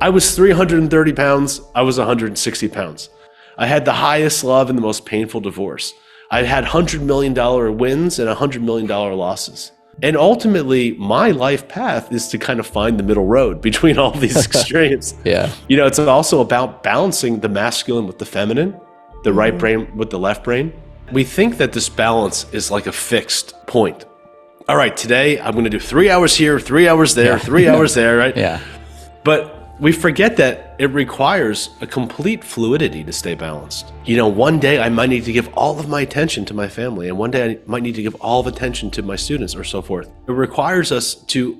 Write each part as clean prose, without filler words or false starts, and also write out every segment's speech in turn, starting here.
I was 330 pounds. I was 160 pounds. I had the highest love and the most painful divorce. I had $100 million wins and $100 million losses. And ultimately, my life path is to kind of find the middle road between all these extremes. Yeah. You know, it's also about balancing the masculine with the feminine, the right brain with the left brain. We think that this balance is like a fixed point. All right, today I'm going to do 3 hours here, 3 hours there, 3 hours there, right? Yeah. But we forget that it requires a complete fluidity to stay balanced. You know, one day I might need to give all of my attention to my family, and one day I might need to give all of attention to my students or so forth. It requires us to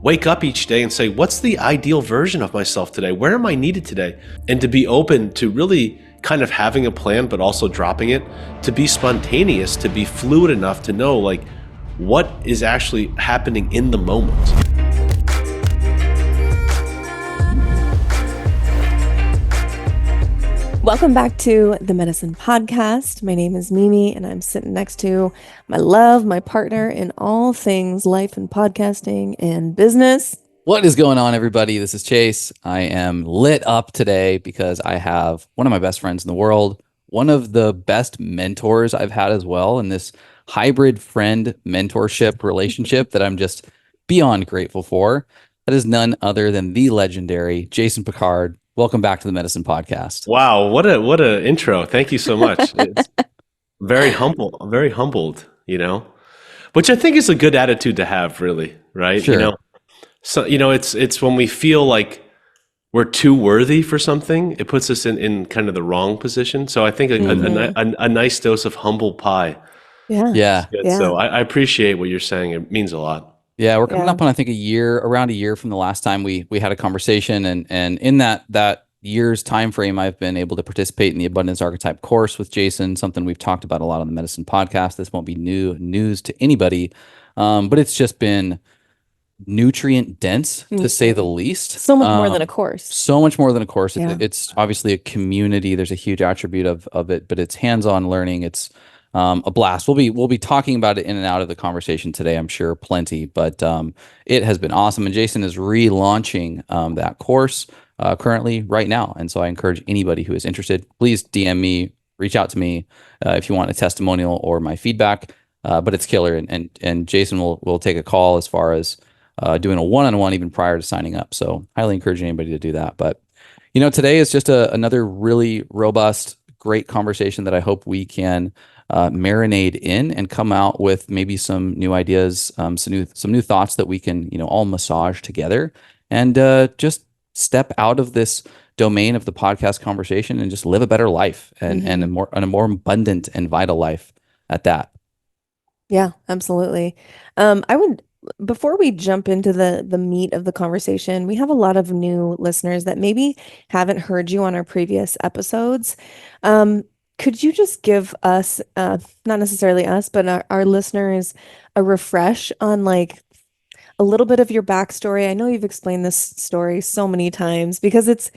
wake up each day and say, what's the ideal version of myself today? Where am I needed today? And to be open to really kind of having a plan, but also dropping it, to be spontaneous, to be fluid enough to know like what is actually happening in the moment. Welcome back to the Medicine Podcast. My name is Mimi, and I'm sitting next to my love, my partner in all things life and podcasting and business. What is going on, everybody? This is Chase. I am lit up today because I have one of my best friends in the world, one of the best mentors I've had as well in this hybrid friend mentorship relationship that I'm just beyond grateful for. That is none other than the legendary Jason Pickard. Welcome back to the Medicine Podcast. Wow, what a intro. Thank you so much. It's very humble. I'm very humbled, you know, which I think is a good attitude to have, really, right? Sure. You know, so, you know, it's when we feel like we're too worthy for something, it puts us in kind of the wrong position. So I think a nice dose of humble pie. Yeah. So I appreciate what you're saying. It means a lot. Yeah, we're coming up on, I think, around a year from the last time we had a conversation. And in that year's time frame, I've been able to participate in the Abundance Archetype course with Jason, something we've talked about a lot on the Medicine Podcast. This won't be new news to anybody, but it's just been nutrient dense, to say the least. So much more than a course. So much more than a course. Yeah. It's obviously a community. There's a huge attribute of it, but it's hands-on learning. It's a blast. We'll be talking about it in and out of the conversation today, I'm sure, plenty. But it has been awesome, and Jason is relaunching that course currently right now. And so I encourage anybody who is interested, please DM me, reach out to me if you want a testimonial or my feedback. But it's killer, and Jason will take a call as far as doing a one-on-one even prior to signing up. So highly encourage anybody to do that. But you know, today is just another really robust, great conversation that I hope we can marinate in and come out with maybe some new ideas, some new thoughts that we can, you know, all massage together and just step out of this domain of the podcast conversation and just live a better life and a more abundant and vital life at that. Yeah, absolutely. Before we jump into the meat of the conversation, we have a lot of new listeners that maybe haven't heard you on our previous episodes. Could you just give us, not necessarily us, but our listeners a refresh on like a little bit of your backstory? I know you've explained this story so many times because it's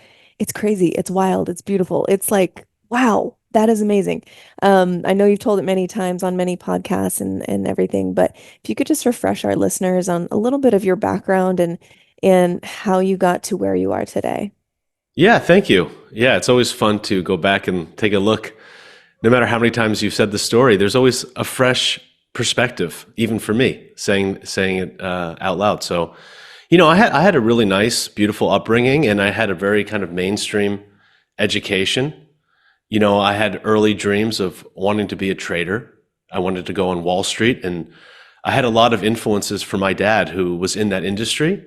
crazy, it's wild, it's beautiful. It's like, wow, that is amazing. I know you've told it many times on many podcasts and everything, but if you could just refresh our listeners on a little bit of your background and how you got to where you are today. Yeah, thank you. Yeah, it's always fun to go back and take a look. No matter how many times you've said the story, there's always a fresh perspective, even for me, saying it out loud. So, you know, I had a really nice, beautiful upbringing, and I had a very kind of mainstream education. You know, I had early dreams of wanting to be a trader. I wanted to go on Wall Street, and I had a lot of influences from my dad, who was in that industry.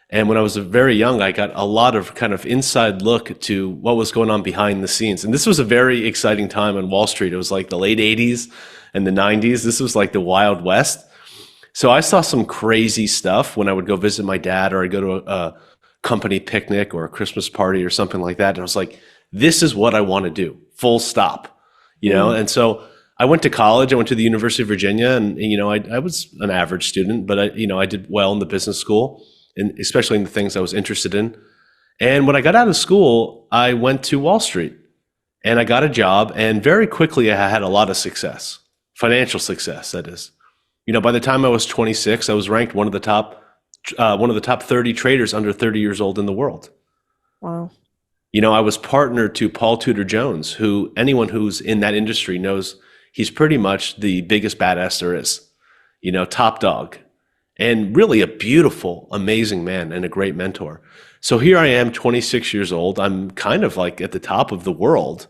And when I was very young, I got a lot of kind of inside look to what was going on behind the scenes. And this was a very exciting time on Wall Street. It was like the late 80s and the 90s. This was like the Wild West. So I saw some crazy stuff when I would go visit my dad, or I'd go to a company picnic or a Christmas party or something like that. And I was like, this is what I want to do, full stop, you know? And so I went to college. I went to the University of Virginia, and you know, I was an average student, but I did well in the business school, and especially in the things I was interested in. And when I got out of school, I went to Wall Street and I got a job, and very quickly I had a lot of success, financial success, that is. You know, by the time I was 26, I was ranked one of the top 30 traders under 30 years old in the world. Wow. I was partnered to Paul Tudor Jones, who anyone who's in that industry knows he's pretty much the biggest badass there is, top dog, and really a beautiful, amazing man and a great mentor. So here I am, 26 years old. I'm kind of like at the top of the world,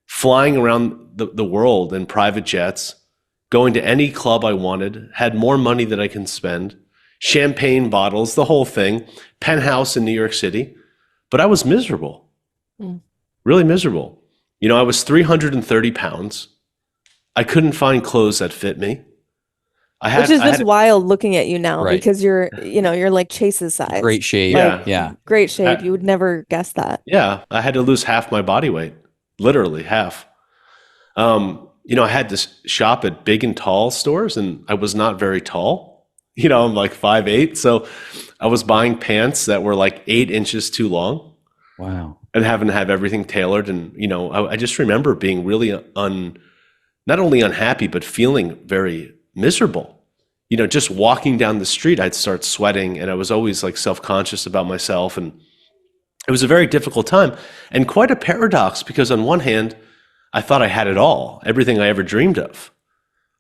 flying around the world in private jets, going to any club I wanted, had more money than I can spend, champagne bottles, the whole thing, penthouse in New York City. But I was miserable, really miserable. I was 330 pounds. I couldn't find clothes that fit me. Which is just wild looking at you now, Right. because you're like Chase's size. Great shape. Like, Yeah. great shape. You would never guess that. Yeah, I had to lose half my body weight, literally half. I had to shop at big and tall stores, and I was not very tall. I'm like 5'8", so I was buying pants that were like 8 inches too long. Wow. And having to have everything tailored. And, I just remember being really not only unhappy, but feeling very miserable. Just walking down the street, I'd start sweating, and I was always like self-conscious about myself. And it was a very difficult time and quite a paradox, because on one hand, I thought I had it all, everything I ever dreamed of.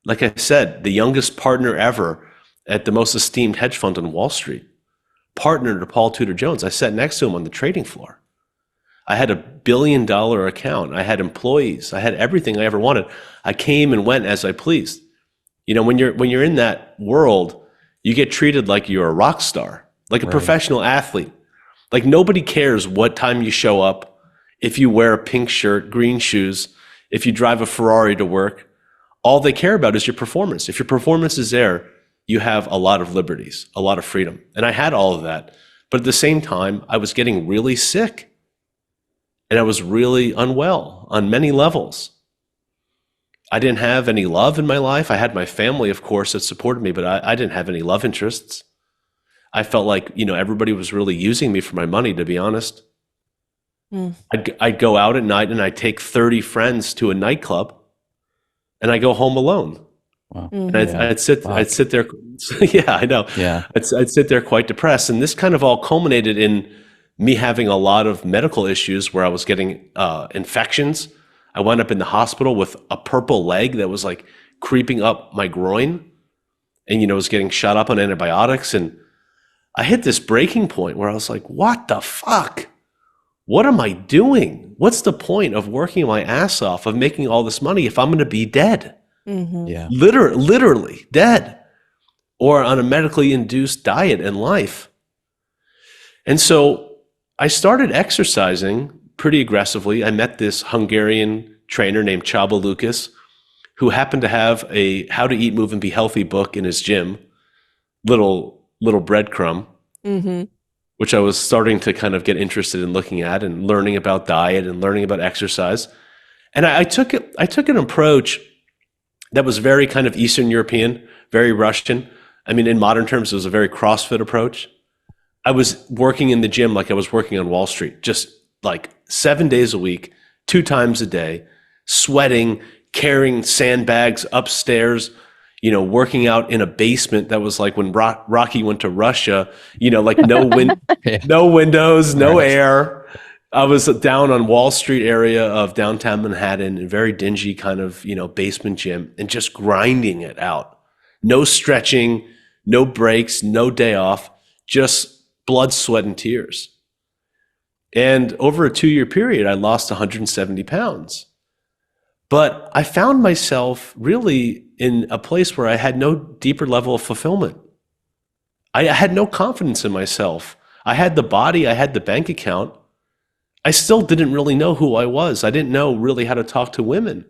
Like I said, the youngest partner ever at the most esteemed hedge fund on Wall Street, partner to Paul Tudor Jones. I sat next to him on the trading floor. I had $1 billion account. I had employees. I had everything I ever wanted. I came and went as I pleased. When you're in that world, you get treated like you're a rock star, like a professional athlete. Like nobody cares what time you show up, if you wear a pink shirt, green shoes, if you drive a Ferrari to work. All they care about is your performance. If your performance is there, you have a lot of liberties, a lot of freedom. And I had all of that. But at the same time, I was getting really sick. And I was really unwell on many levels. I didn't have any love in my life. I had my family, of course, that supported me, but I didn't have any love interests. I felt like, everybody was really using me for my money, to be honest. I'd go out at night and I'd take 30 friends to a nightclub, and I go home alone. Wow. And I'd sit there. Yeah, I know. Yeah. I'd sit there quite depressed. And this kind of all culminated in me having a lot of medical issues where I was getting infections. I wound up in the hospital with a purple leg that was like creeping up my groin, and, was getting shot up on antibiotics. And I hit this breaking point where I was like, what the fuck? What am I doing? What's the point of working my ass off, of making all this money, if I'm going to be dead? Yeah. Literally dead, or on a medically induced diet and life. And so I started exercising pretty aggressively. I met this Hungarian trainer named Csaba Lucas, who happened to have a How to Eat, Move, and Be Healthy book in his gym, little breadcrumb, which I was starting to kind of get interested in looking at and learning about diet and learning about exercise. And I took an approach that was very kind of Eastern European, very Russian. I mean, in modern terms, it was a very CrossFit approach. I was working in the gym like I was working on Wall Street, just like 7 days a week, 2 times a day, sweating, carrying sandbags upstairs, working out in a basement that was like when Rocky went to Russia, like no windows, no air. I was down on Wall Street area of downtown Manhattan, a very dingy kind of, basement gym, and just grinding it out. No stretching, no breaks, no day off, just blood, sweat, and tears. And over a 2-year period, I lost 170 pounds. But I found myself really in a place where I had no deeper level of fulfillment. I had no confidence in myself. I had the body, I had the bank account. I still didn't really know who I was. I didn't know really how to talk to women.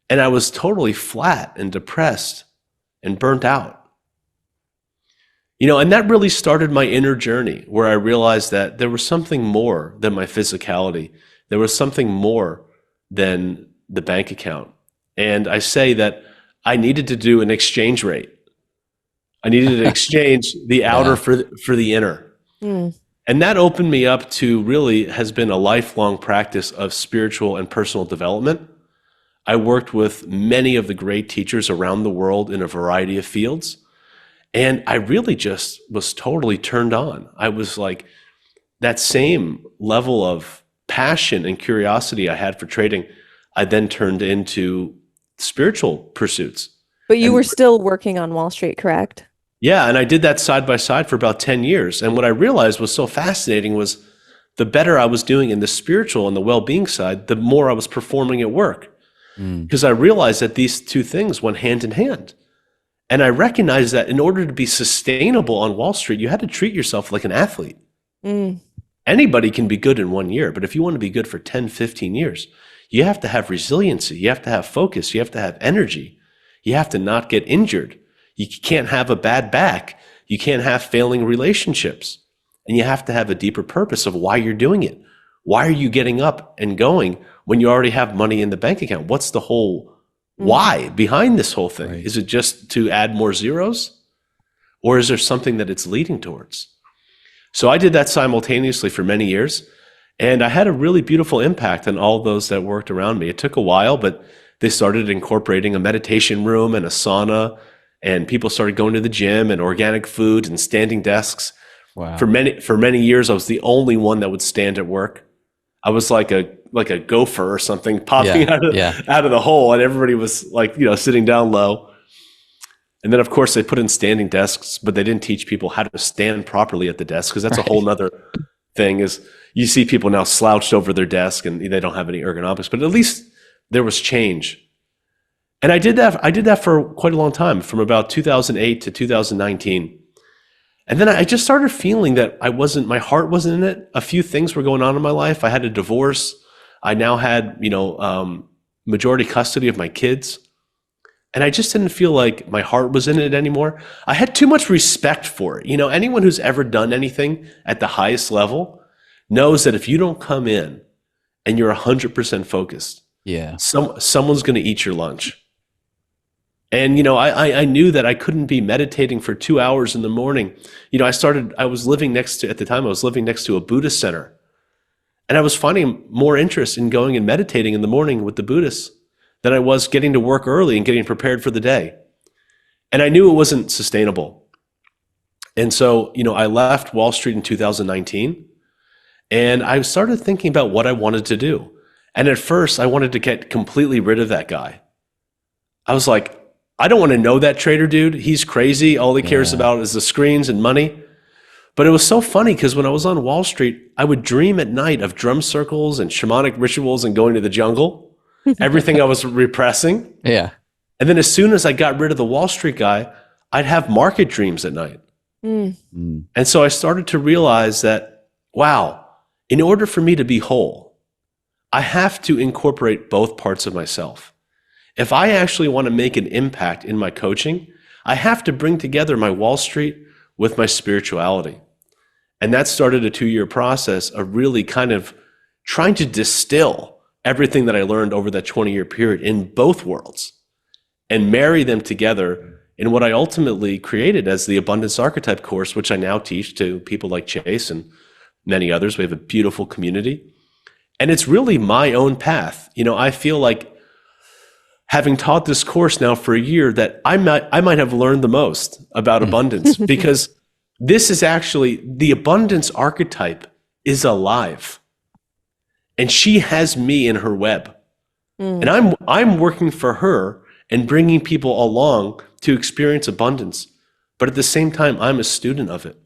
And I was totally flat and depressed and burnt out. And that really started my inner journey, where I realized that there was something more than my physicality. There was something more than the bank account. And I say that I needed to do an exchange rate. I needed to exchange the outer for the inner. And that opened me up to really has been a lifelong practice of spiritual and personal development. I worked with many of the great teachers around the world in a variety of fields. And I really just was totally turned on. I was like, that same level of passion and curiosity I had for trading, I then turned into spiritual pursuits. But you And were still working on Wall Street, correct? yeah, and I did that side by side for about 10 years. And what I realized was so fascinating was the better I was doing in the spiritual and the well-being side, the more I was performing at work. Because I realized that these two things went hand in hand. And I recognized that in order to be sustainable on Wall Street, you had to treat yourself like an athlete. Anybody can be good in 1 year, but if you want to be good for 10, 15 years, you have to have resiliency. You have to have focus. You have to have energy. You have to not get injured. You can't have a bad back. You can't have failing relationships. And you have to have a deeper purpose of why you're doing it. Why are you getting up and going when you already have money in the bank account? What's the whole why behind this whole thing? Right. Is it just to add more zeros? Or is there something that it's leading towards? So I did that simultaneously for many years. And I had a really beautiful impact on all those that worked around me. It took a while, but they started incorporating a meditation room and a sauna, and people started going to the gym and organic food and standing desks. Wow. For many years, I was the only one that would stand at work. I was like a gopher or something popping out of the hole, and everybody was like, sitting down low. And then, of course, they put in standing desks, but they didn't teach people how to stand properly at the desk, because that's a whole nother thing. Is you see people now slouched over their desk and they don't have any ergonomics, but at least there was change. And I did that for quite a long time, from about 2008 to 2019. And then I just started feeling that my heart wasn't in it. A few things were going on in my life. I had a divorce. I now had, majority custody of my kids. And I just didn't feel like my heart was in it anymore. I had too much respect for it. Anyone who's ever done anything at the highest level knows that if you don't come in and you're 100% focused, someone's going to eat your lunch. And, I knew that I couldn't be meditating for 2 hours in the morning. I was living next to a Buddhist center. And I was finding more interest in going and meditating in the morning with the Buddhists than I was getting to work early and getting prepared for the day. And I knew it wasn't sustainable. And so, I left Wall Street in 2019, and I started thinking about what I wanted to do. And at first, I wanted to get completely rid of that guy. I was like, I don't want to know that trader dude. He's crazy. All he cares about is the screens and money. But it was so funny because when I was on Wall Street, I would dream at night of drum circles and shamanic rituals and going to the jungle, everything I was repressing. Yeah. And then as soon as I got rid of the Wall Street guy, I'd have market dreams at night. And so I started to realize that, wow, in order for me to be whole, I have to incorporate both parts of myself. If I actually want to make an impact in my coaching, I have to bring together my Wall Street with my spirituality. And that started a 2-year process of really kind of trying to distill everything that I learned over that 20-year period in both worlds and marry them together in what I ultimately created as the Abundance Archetype course, which I now teach to people like Chase and many others. We have a beautiful community. And it's really my own path. I feel like, having taught this course now for a year, that I might have learned the most about abundance, because this is actually, the abundance archetype is alive, and she has me in her web, and I'm working for her and bringing people along to experience abundance. But at the same time, I'm a student of it,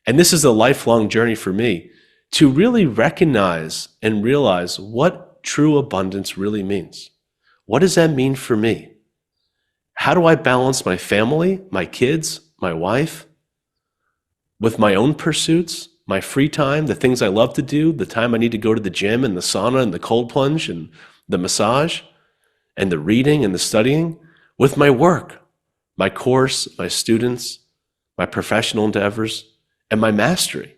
and this is a lifelong journey for me to really recognize and realize what true abundance really means. What does that mean for me? How do I balance my family, my kids, my wife, with my own pursuits, my free time, the things I love to do, the time I need to go to the gym and the sauna and the cold plunge and the massage and the reading and the studying, with my work, my course, my students, my professional endeavors, and my mastery?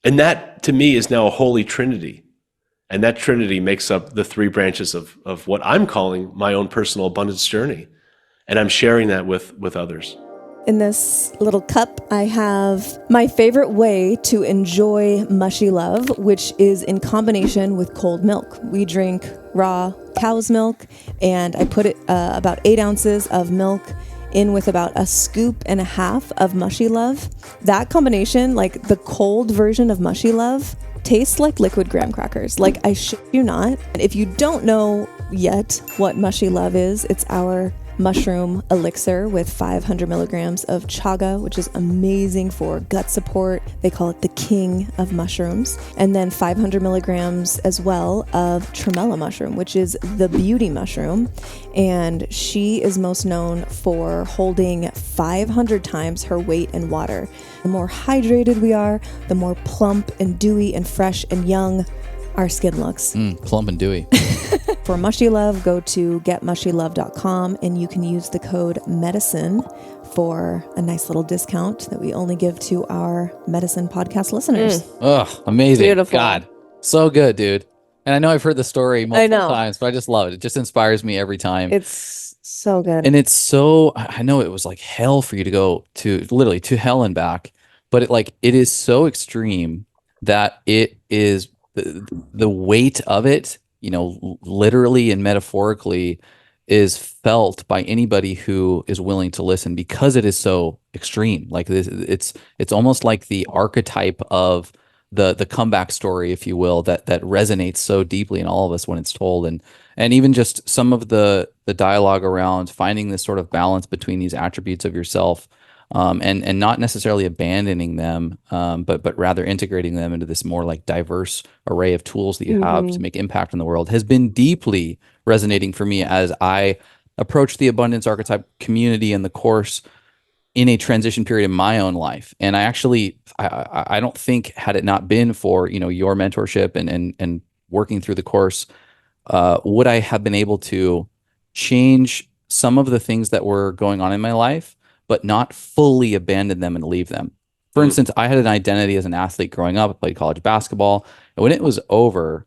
And that, to me, is now a holy trinity. And that trinity makes up the 3 branches of what I'm calling my own personal abundance journey. And I'm sharing that with others. In this little cup, I have my favorite way to enjoy mushy love, which is in combination with cold milk. We drink raw cow's milk, and I put it about 8 ounces of milk in with about a scoop and a half of Mushy Love. That combination, like the cold version of Mushy Love, tastes like liquid graham crackers. Like, I shit you not. If you don't know yet what Mushy Love is, it's our mushroom elixir with 500 milligrams of chaga, which is amazing for gut support. They call it the king of mushrooms. And then 500 milligrams as well of tremella mushroom, which is the beauty mushroom. And she is most known for holding 500 times her weight in water. The more hydrated we are, the more plump and dewy and fresh and young our skin looks. Plump and dewy. For Mushy Love, go to getmushylove.com and you can use the code MEDICINE for a nice little discount that we only give to our Medicine podcast listeners. Ugh, amazing. Beautiful. God, so good, dude. And I know I've heard the story multiple know. times, but I just love it. It just inspires me every time. It's so good. And it's so, I know it was like hell for you to go to, literally to hell and back, but it is so extreme that it is the weight of it, literally and metaphorically, is felt by anybody who is willing to listen, because it is so extreme. Like this, it's almost like the archetype of the comeback story, if you will, that resonates so deeply in all of us when it's told. And even just some of the dialogue around finding this sort of balance between these attributes of yourself, and not necessarily abandoning them, but rather integrating them into this more like diverse array of tools that you have to make impact in the world, has been deeply resonating for me as I approach the abundance archetype community and the course in a transition period in my own life. And I don't think, had it not been for, your mentorship and working through the course, would I have been able to change some of the things that were going on in my life, but not fully abandon them and leave them. For instance, I had an identity as an athlete growing up. I played college basketball. And when it was over,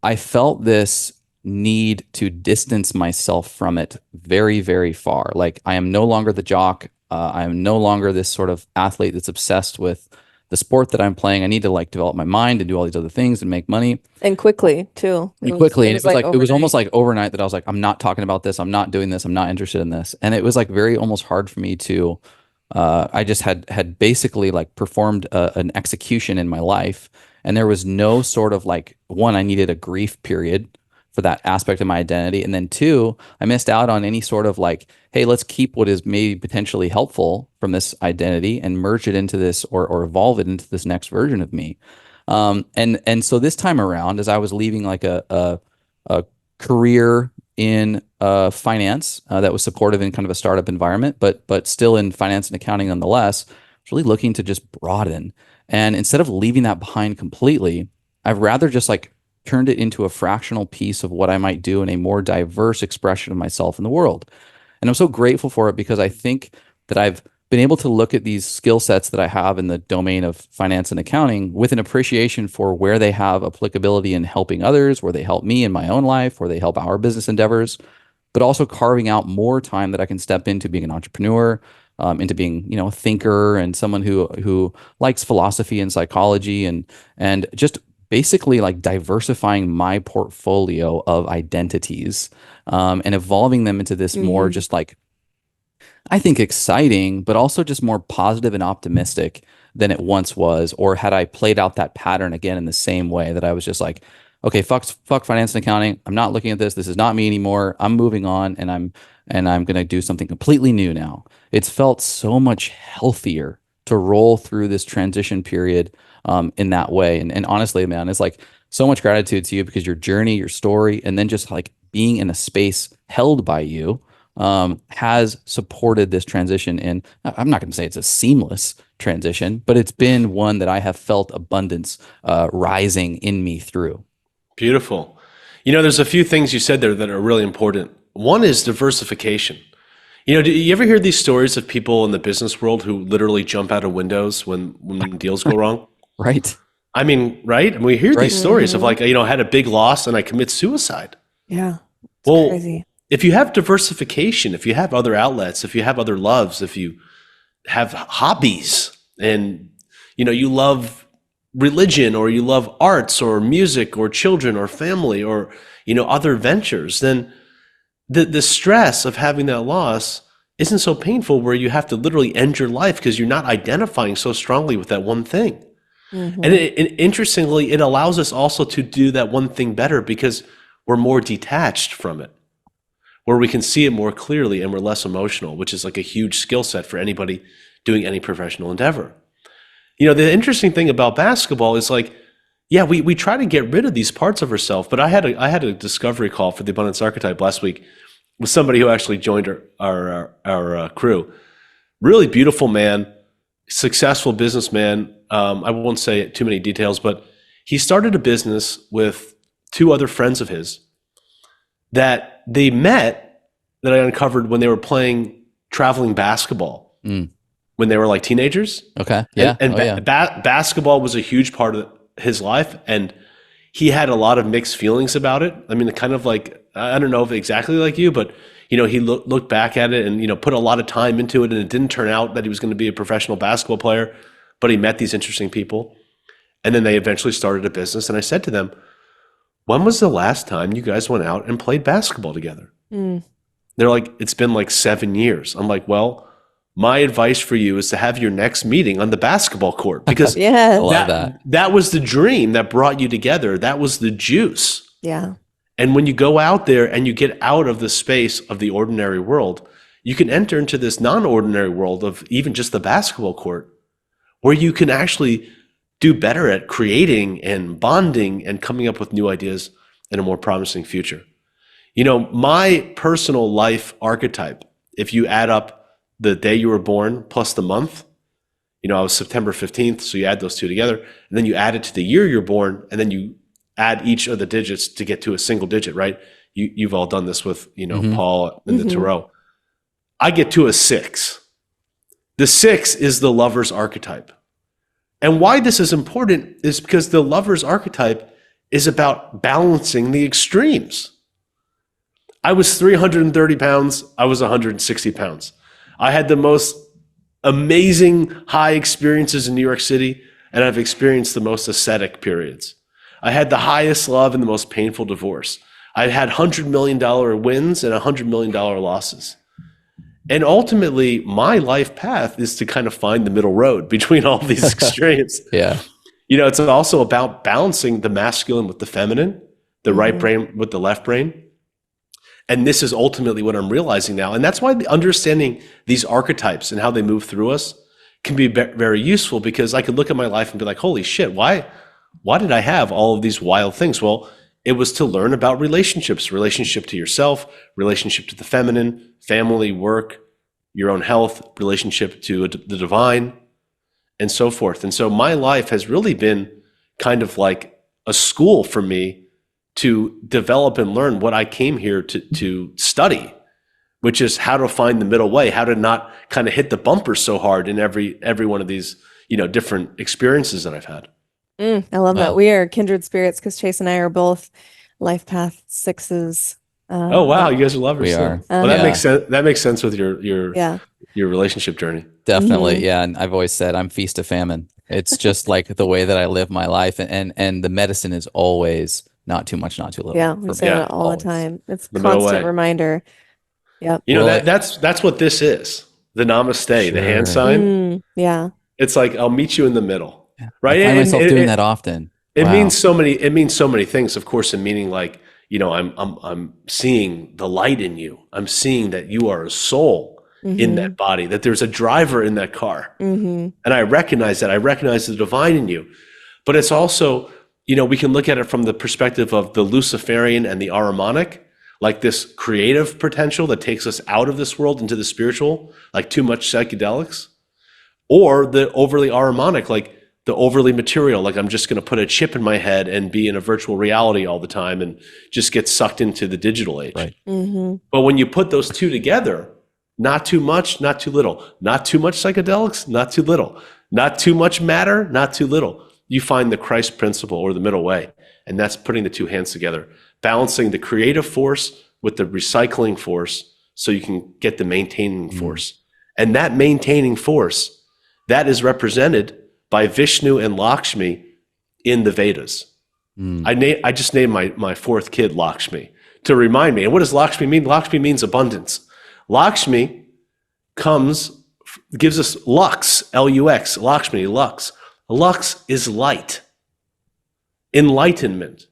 I felt this need to distance myself from it very, very far. Like, I am no longer the jock. I am no longer this sort of athlete that's obsessed with the sport that I'm playing. I need to develop my mind and do all these other things and make money. And quickly too. And it was almost like overnight that I was like, I'm not talking about this. I'm not doing this. I'm not interested in this. And it was like very almost hard for me to, I just had basically performed an execution in my life. And there was no sort of one, I needed a grief period for that aspect of my identity. And then two, I missed out on any sort of hey, let's keep what is maybe potentially helpful from this identity and merge it into this or evolve it into this next version of me. And so this time around, as I was leaving a career in finance that was supportive in kind of a startup environment, but still in finance and accounting nonetheless, I was really looking to just broaden. And instead of leaving that behind completely, I've rather just turned it into a fractional piece of what I might do in a more diverse expression of myself in the world. And I'm so grateful for it, because I think that I've been able to look at these skill sets that I have in the domain of finance and accounting with an appreciation for where they have applicability in helping others, where they help me in my own life, where they help our business endeavors, but also carving out more time that I can step into being an entrepreneur, into being, a thinker and someone who likes philosophy and psychology, and just basically diversifying my portfolio of identities, and evolving them into this more just I think exciting, but also just more positive and optimistic than it once was. Or had I played out that pattern again in the same way, that I was just okay, fuck finance and accounting. I'm not looking at this. This is not me anymore. I'm moving on, and I'm going to do something completely new now. It's felt so much healthier to roll through this transition period in that way. And honestly, man, it's so much gratitude to you, because your journey, your story, and then just being in a space held by you has supported this transition. And I'm not going to say it's a seamless transition, but it's been one that I have felt abundance rising in me through. Beautiful. There's a few things you said there that are really important. One is diversification. Do you ever hear these stories of people in the business world who literally jump out of windows when deals go wrong? Right. I mean, right? And we hear these stories of I had a big loss and I commit suicide. Yeah. Well, crazy. If you have diversification, if you have other outlets, if you have other loves, if you have hobbies, and you love religion, or you love arts or music or children or family, or other ventures, then the stress of having that loss isn't so painful, where you have to literally end your life because you're not identifying so strongly with that one thing. And interestingly, it allows us also to do that one thing better because we're more detached from it, where we can see it more clearly and we're less emotional, which is like a huge skill set for anybody doing any professional endeavor. You know, the interesting thing about basketball is like, yeah, we try to get rid of these parts of ourselves, but I had a discovery call for the abundance archetype last week with somebody who actually joined our crew. Really beautiful man, successful businessman. I won't say too many details, but he started a business with two other friends of his that they met, that I uncovered when they were playing traveling basketball when they were like teenagers. Okay. Yeah. And basketball was a huge part of his life, and he had a lot of mixed feelings about it. I mean, kind of like, I don't know if exactly like you, but you know, he looked back at it and, you know, put a lot of time into it, and it didn't turn out that he was going to be a professional basketball player, but he met these interesting people. And then they eventually started a business. And I said to them, when was the last time you guys went out and played basketball together? They're like, it's been like 7 years. I'm like, well, my advice for you is to have your next meeting on the basketball court, because Yeah. that was the dream that brought you together. That was the juice. Yeah. And when you go out there and you get out of the space of the ordinary world, you can enter into this non-ordinary world of even just the basketball court, where you can actually do better at creating and bonding and coming up with new ideas and a more promising future. You know, my personal life archetype, if you add up the day you were born plus the month, you know, I was September 15th, so you add those two together, and then you add it to the year you're born, and then you add each of the digits to get to a single digit, right? You've all done this with, you know, Paul and the tarot. I get to a 6. The 6 is the lover's archetype. And why this is important is because the lover's archetype is about balancing the extremes. I was 330 pounds. I was 160 pounds. I had the most amazing high experiences in New York City, and I've experienced the most ascetic periods. I had the highest love and the most painful divorce. I had $100 million wins and $100 million losses. And ultimately, my life path is to kind of find the middle road between all these extremes. Yeah. You know, it's also about balancing the masculine with the feminine, the right brain with the left brain. And this is ultimately what I'm realizing now. And that's why understanding these archetypes and how they move through us can be very useful, because I could look at my life and be like, holy shit, why did I have all of these wild things? Well, it was to learn about relationships, relationship to yourself, relationship to the feminine, family, work, your own health, relationship to the divine, and so forth. And so my life has really been kind of like a school for me to develop and learn what I came here to study, which is how to find the middle way, how to not kind of hit the bumper so hard in every one of these, you know, different experiences that I've had. I love that. We are kindred spirits because Chase and I are both life path 6s. Oh wow, you guys are lovers. We are. Well, that makes sense. That makes sense with your relationship journey. Definitely. Yeah. And I've always said I'm feast to famine. It's just like the way that I live my life. And the medicine is always not too much, not too little. Yeah, we say that all always. the time. It's a The middle constant way. reminder. Yep. You know, Well, that's what this is. The namaste, the hand Sure. sign. Yeah. It's like, I'll meet you in the middle. Right. I find And myself doing that often. It Wow. means so many things, of course, in meaning like, you know, I'm seeing the light in you. I'm seeing that you are a soul in that body, that there's a driver in that car. And I recognize that. I recognize the divine in you. But it's also, you know, we can look at it from the perspective of the Luciferian and the Ahrimanic, like this creative potential that takes us out of this world into the spiritual, like too much psychedelics, or the overly Ahrimanic, like the overly material, like I'm just going to put a chip in my head and be in a virtual reality all the time and just get sucked into the digital age. Right. But when you put those two together, not too much, not too little, not too much psychedelics, not too little, not too much matter, not too little, you find the Christ principle or the middle way. And that's putting the two hands together, balancing the creative force with the recycling force so you can get the maintaining force. And that maintaining force, that is represented by Vishnu and Lakshmi in the Vedas. I just named my fourth kid Lakshmi to remind me. And what does Lakshmi mean? Lakshmi means abundance. Lakshmi gives us lux, L-U-X, Lakshmi, lux. Lux is light, enlightenment.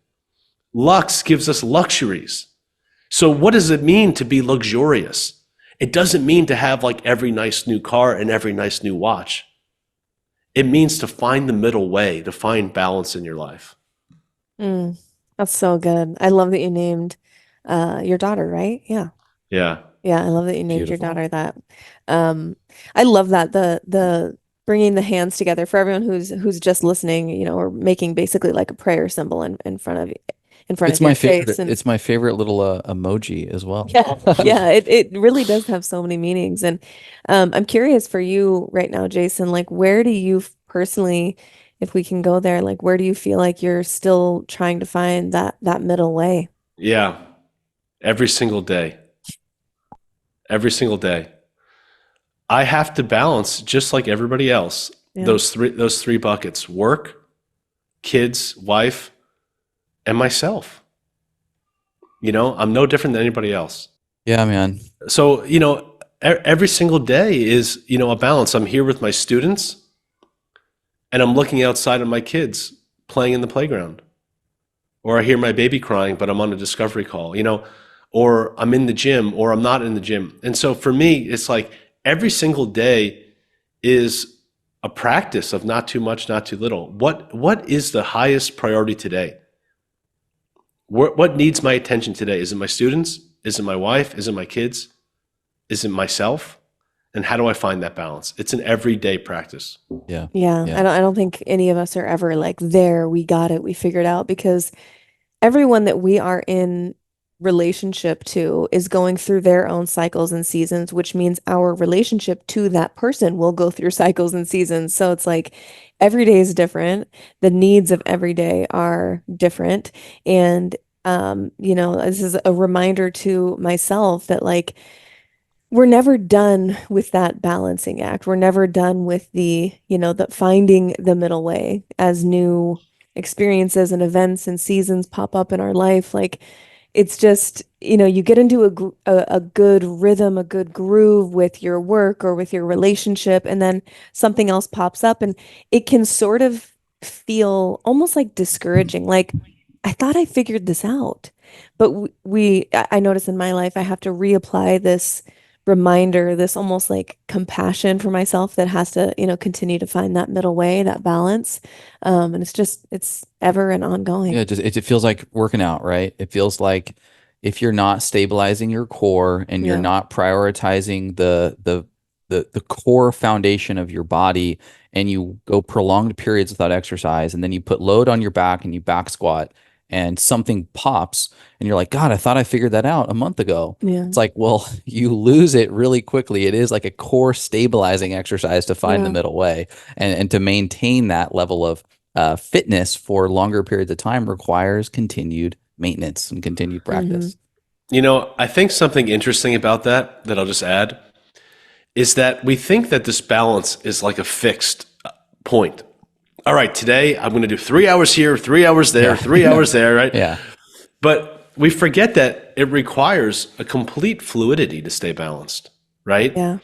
Lux gives us luxuries. So what does it mean to be luxurious? It doesn't mean to have like every nice new car and every nice new watch. It means to find the middle way, to find balance in your life. That's so good. I love that you named your daughter, right? Yeah. Yeah. Yeah, I love that you named your Beautiful. daughter that. I love that the bringing the hands together for everyone who's just listening, or making basically like a prayer symbol in front of It's your my face. favorite. And It's my favorite little emoji as well. yeah, yeah, it really does have so many meanings. And I'm curious for you right now, Jason, like where do you personally, if we can go there, like where do you feel like you're still trying to find that middle way? Yeah. Every single day. Every single day. I have to balance, just like everybody else, Yeah. those three buckets: work, kids, wife, and myself. I'm no different than anybody else. Yeah, man. So, every single day is, a balance. I'm here with my students and I'm looking outside at my kids playing in the playground. Or I hear my baby crying, but I'm on a discovery call, or I'm in the gym or I'm not in the gym. And so for me, it's like every single day is a practice of not too much, not too little. What is the highest priority today? What needs my attention today? Is it my students? Is it my wife? Is it my kids? Is it myself? And how do I find that balance? It's an everyday practice. Yeah. Yeah, Yeah. I don't think any of us are ever like there, we got it, we figured out, because everyone that we are in relationship to is going through their own cycles and seasons, which means our relationship to that person will go through cycles and seasons. So it's like every day is different. The needs of every day are different. And this is a reminder to myself that like we're never done with that balancing act. We're never done with the finding the middle way as new experiences and events and seasons pop up in our life. Like it's just, you get into a good rhythm, a good groove with your work or with your relationship, and then something else pops up and it can sort of feel almost like discouraging. Like I thought I figured this out, but I notice in my life, I have to reapply this reminder, this almost like compassion for myself that has to, continue to find that middle way, that balance. And it's ever and ongoing. Yeah, it feels like working out, right? It feels like if you're not stabilizing your core and you're Yeah. not prioritizing the core foundation of your body, and you go prolonged periods without exercise, and then you put load on your back and you back squat and something pops and you're like, God, I thought I figured that out a month ago. Yeah. It's like, well, you lose it really quickly. It is like a core stabilizing exercise to find the Yeah. middle way, and to maintain that level of fitness for longer periods of time requires continued maintenance and continued practice. I think something interesting about that I'll just add is that we think that this balance is like a fixed point. All right, today I'm going to do 3 hours here, 3 hours there, 3 hours there, right? Yeah. But we forget that it requires a complete fluidity to stay balanced, right? Yeah.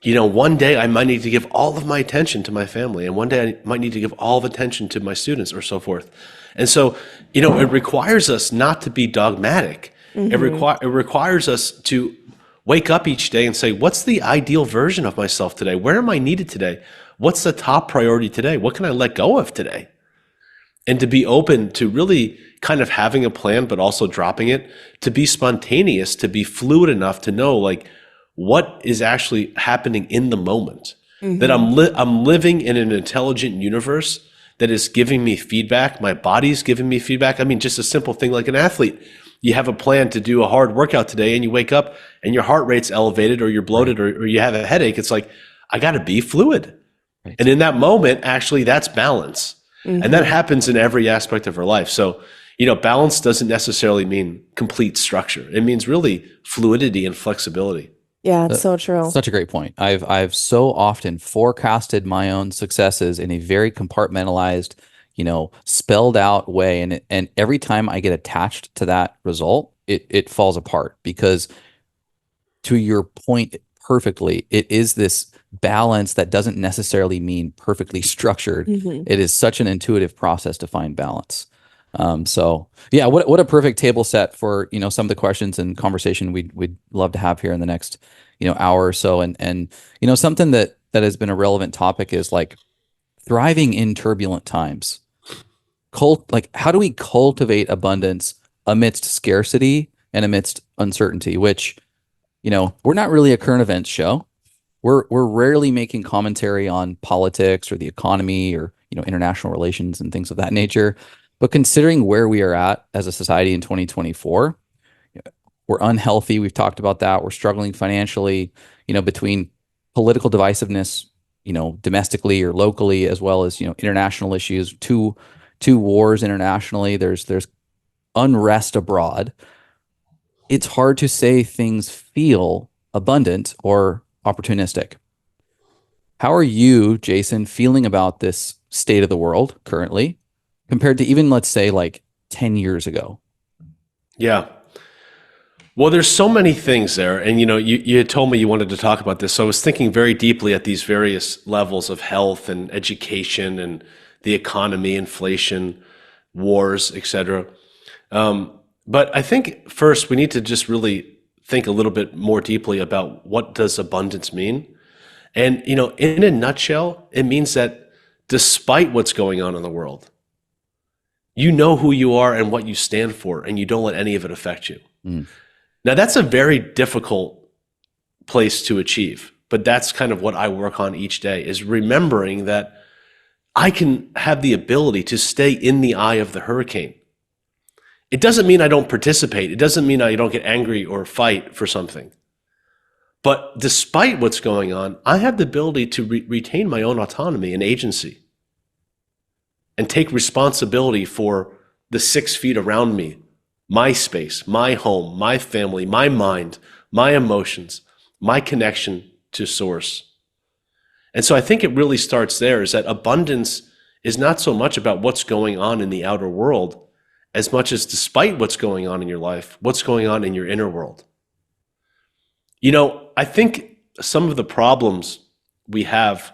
One day I might need to give all of my attention to my family, and one day I might need to give all of attention to my students, or so forth. And so, it requires us not to be dogmatic. It requires us to wake up each day and say, what's the ideal version of myself today? Where am I needed today? What's the top priority today? What can I let go of today? And to be open to really kind of having a plan, but also dropping it, to be spontaneous, to be fluid enough to know like what is actually happening in the moment. That I'm living in an intelligent universe that is giving me feedback. My body's giving me feedback. I mean, just a simple thing like an athlete. You have a plan to do a hard workout today and you wake up and your heart rate's elevated, or you're bloated, or you have a headache. It's like, I got to be fluid. Right. And in that moment, actually, that's balance. And that happens in every aspect of our life. So, balance doesn't necessarily mean complete structure. It means really fluidity and flexibility. Yeah, it's so true. Such a great point. I've so often forecasted my own successes in a very compartmentalized, spelled out way. And every time I get attached to that result, it falls apart, because to your point perfectly. It is this balance that doesn't necessarily mean perfectly structured. It is such an intuitive process to find balance. So yeah, what a perfect table set for, some of the questions and conversation we'd love to have here in the next, hour or so. And something that has been a relevant topic is like thriving in turbulent times. Like how do we cultivate abundance amidst scarcity and amidst uncertainty, which, we're not really a current events show. We're rarely making commentary on politics or the economy or, international relations and things of that nature. But considering where we are at as a society in 2024, we're unhealthy. We've talked about that. We're struggling financially, between political divisiveness, domestically or locally, as well as, international issues, two wars internationally. There's unrest abroad. It's hard to say things feel abundant or opportunistic. How are you, Jason, feeling about this state of the world currently compared to even, let's say, like 10 years ago? Yeah. Well, there's so many things there. And, you had told me you wanted to talk about this. So I was thinking very deeply at these various levels of health and education and the economy, inflation, wars, et cetera. But I think first we need to just really think a little bit more deeply about what does abundance mean? And, in a nutshell, it means that despite what's going on in the world, you know who you are and what you stand for, and you don't let any of it affect you. Now, that's a very difficult place to achieve, but that's kind of what I work on each day, is remembering that I can have the ability to stay in the eye of the hurricane. It doesn't mean I don't participate. It doesn't mean I don't get angry or fight for something. But despite what's going on, I have the ability to retain my own autonomy and agency and take responsibility for the 6 feet around me, my space, my home, my family, my mind, my emotions, my connection to source. And so I think it really starts there, is that abundance is not so much about what's going on in the outer world as much as, despite what's going on in your life, what's going on in your inner world. I think some of the problems we have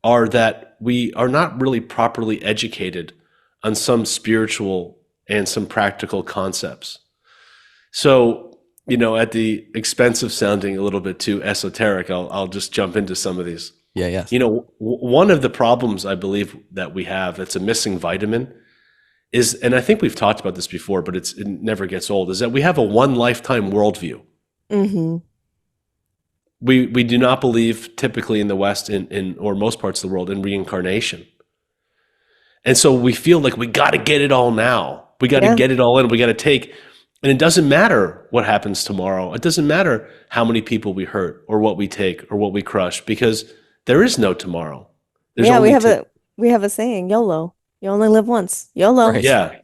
are that we are not really properly educated on some spiritual and some practical concepts. So, at the expense of sounding a little bit too esoteric, I'll just jump into some of these. Yeah, yes. One of the problems I believe that we have, that's a missing vitamin, is, and I think we've talked about this before, but it never gets old, is that we have a one lifetime worldview. We do not believe, typically in the West, in or most parts of the world, in reincarnation. And so we feel like we got to get it all now. We got to get it all in. We got to take, and it doesn't matter what happens tomorrow. It doesn't matter how many people we hurt or what we take or what we crush, because there is no tomorrow. There's we have a saying, YOLO. You only live once. YOLO. Right. Yeah.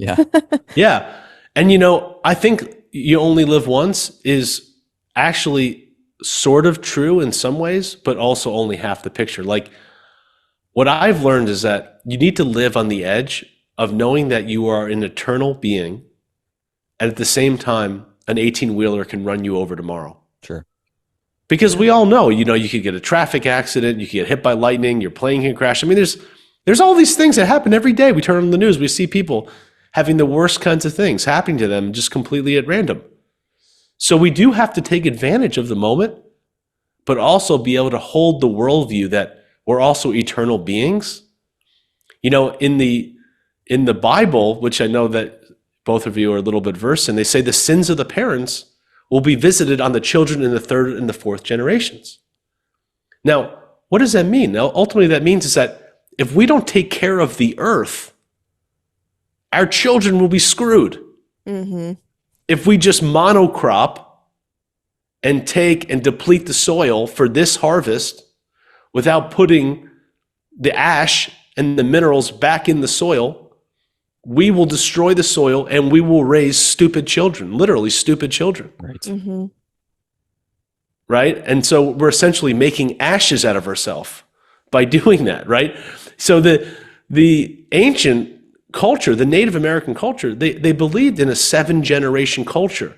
Yeah. And I think you only live once is actually sort of true in some ways, but also only half the picture. Like, what I've learned is that you need to live on the edge of knowing that you are an eternal being, and at the same time, an 18-wheeler can run you over tomorrow. Sure. Because we all know, you could get a traffic accident, you could get hit by lightning, your plane can crash. I mean, there's all these things that happen every day. We turn on the news, we see people having the worst kinds of things happening to them just completely at random. So we do have to take advantage of the moment, but also be able to hold the worldview that we're also eternal beings. In the Bible, which I know that both of you are a little bit versed in, they say the sins of the parents will be visited on the children in the third and the fourth generations. Now, what does that mean? Now, ultimately, that means is that if we don't take care of the earth, our children will be screwed. If we just monocrop and take and deplete the soil for this harvest without putting the ash and the minerals back in the soil, we will destroy the soil and we will raise stupid children, literally stupid children. Right. Right? And so we're essentially making ashes out of ourselves by doing that, right? So the ancient culture, the Native American culture, they believed in a 7-generation culture.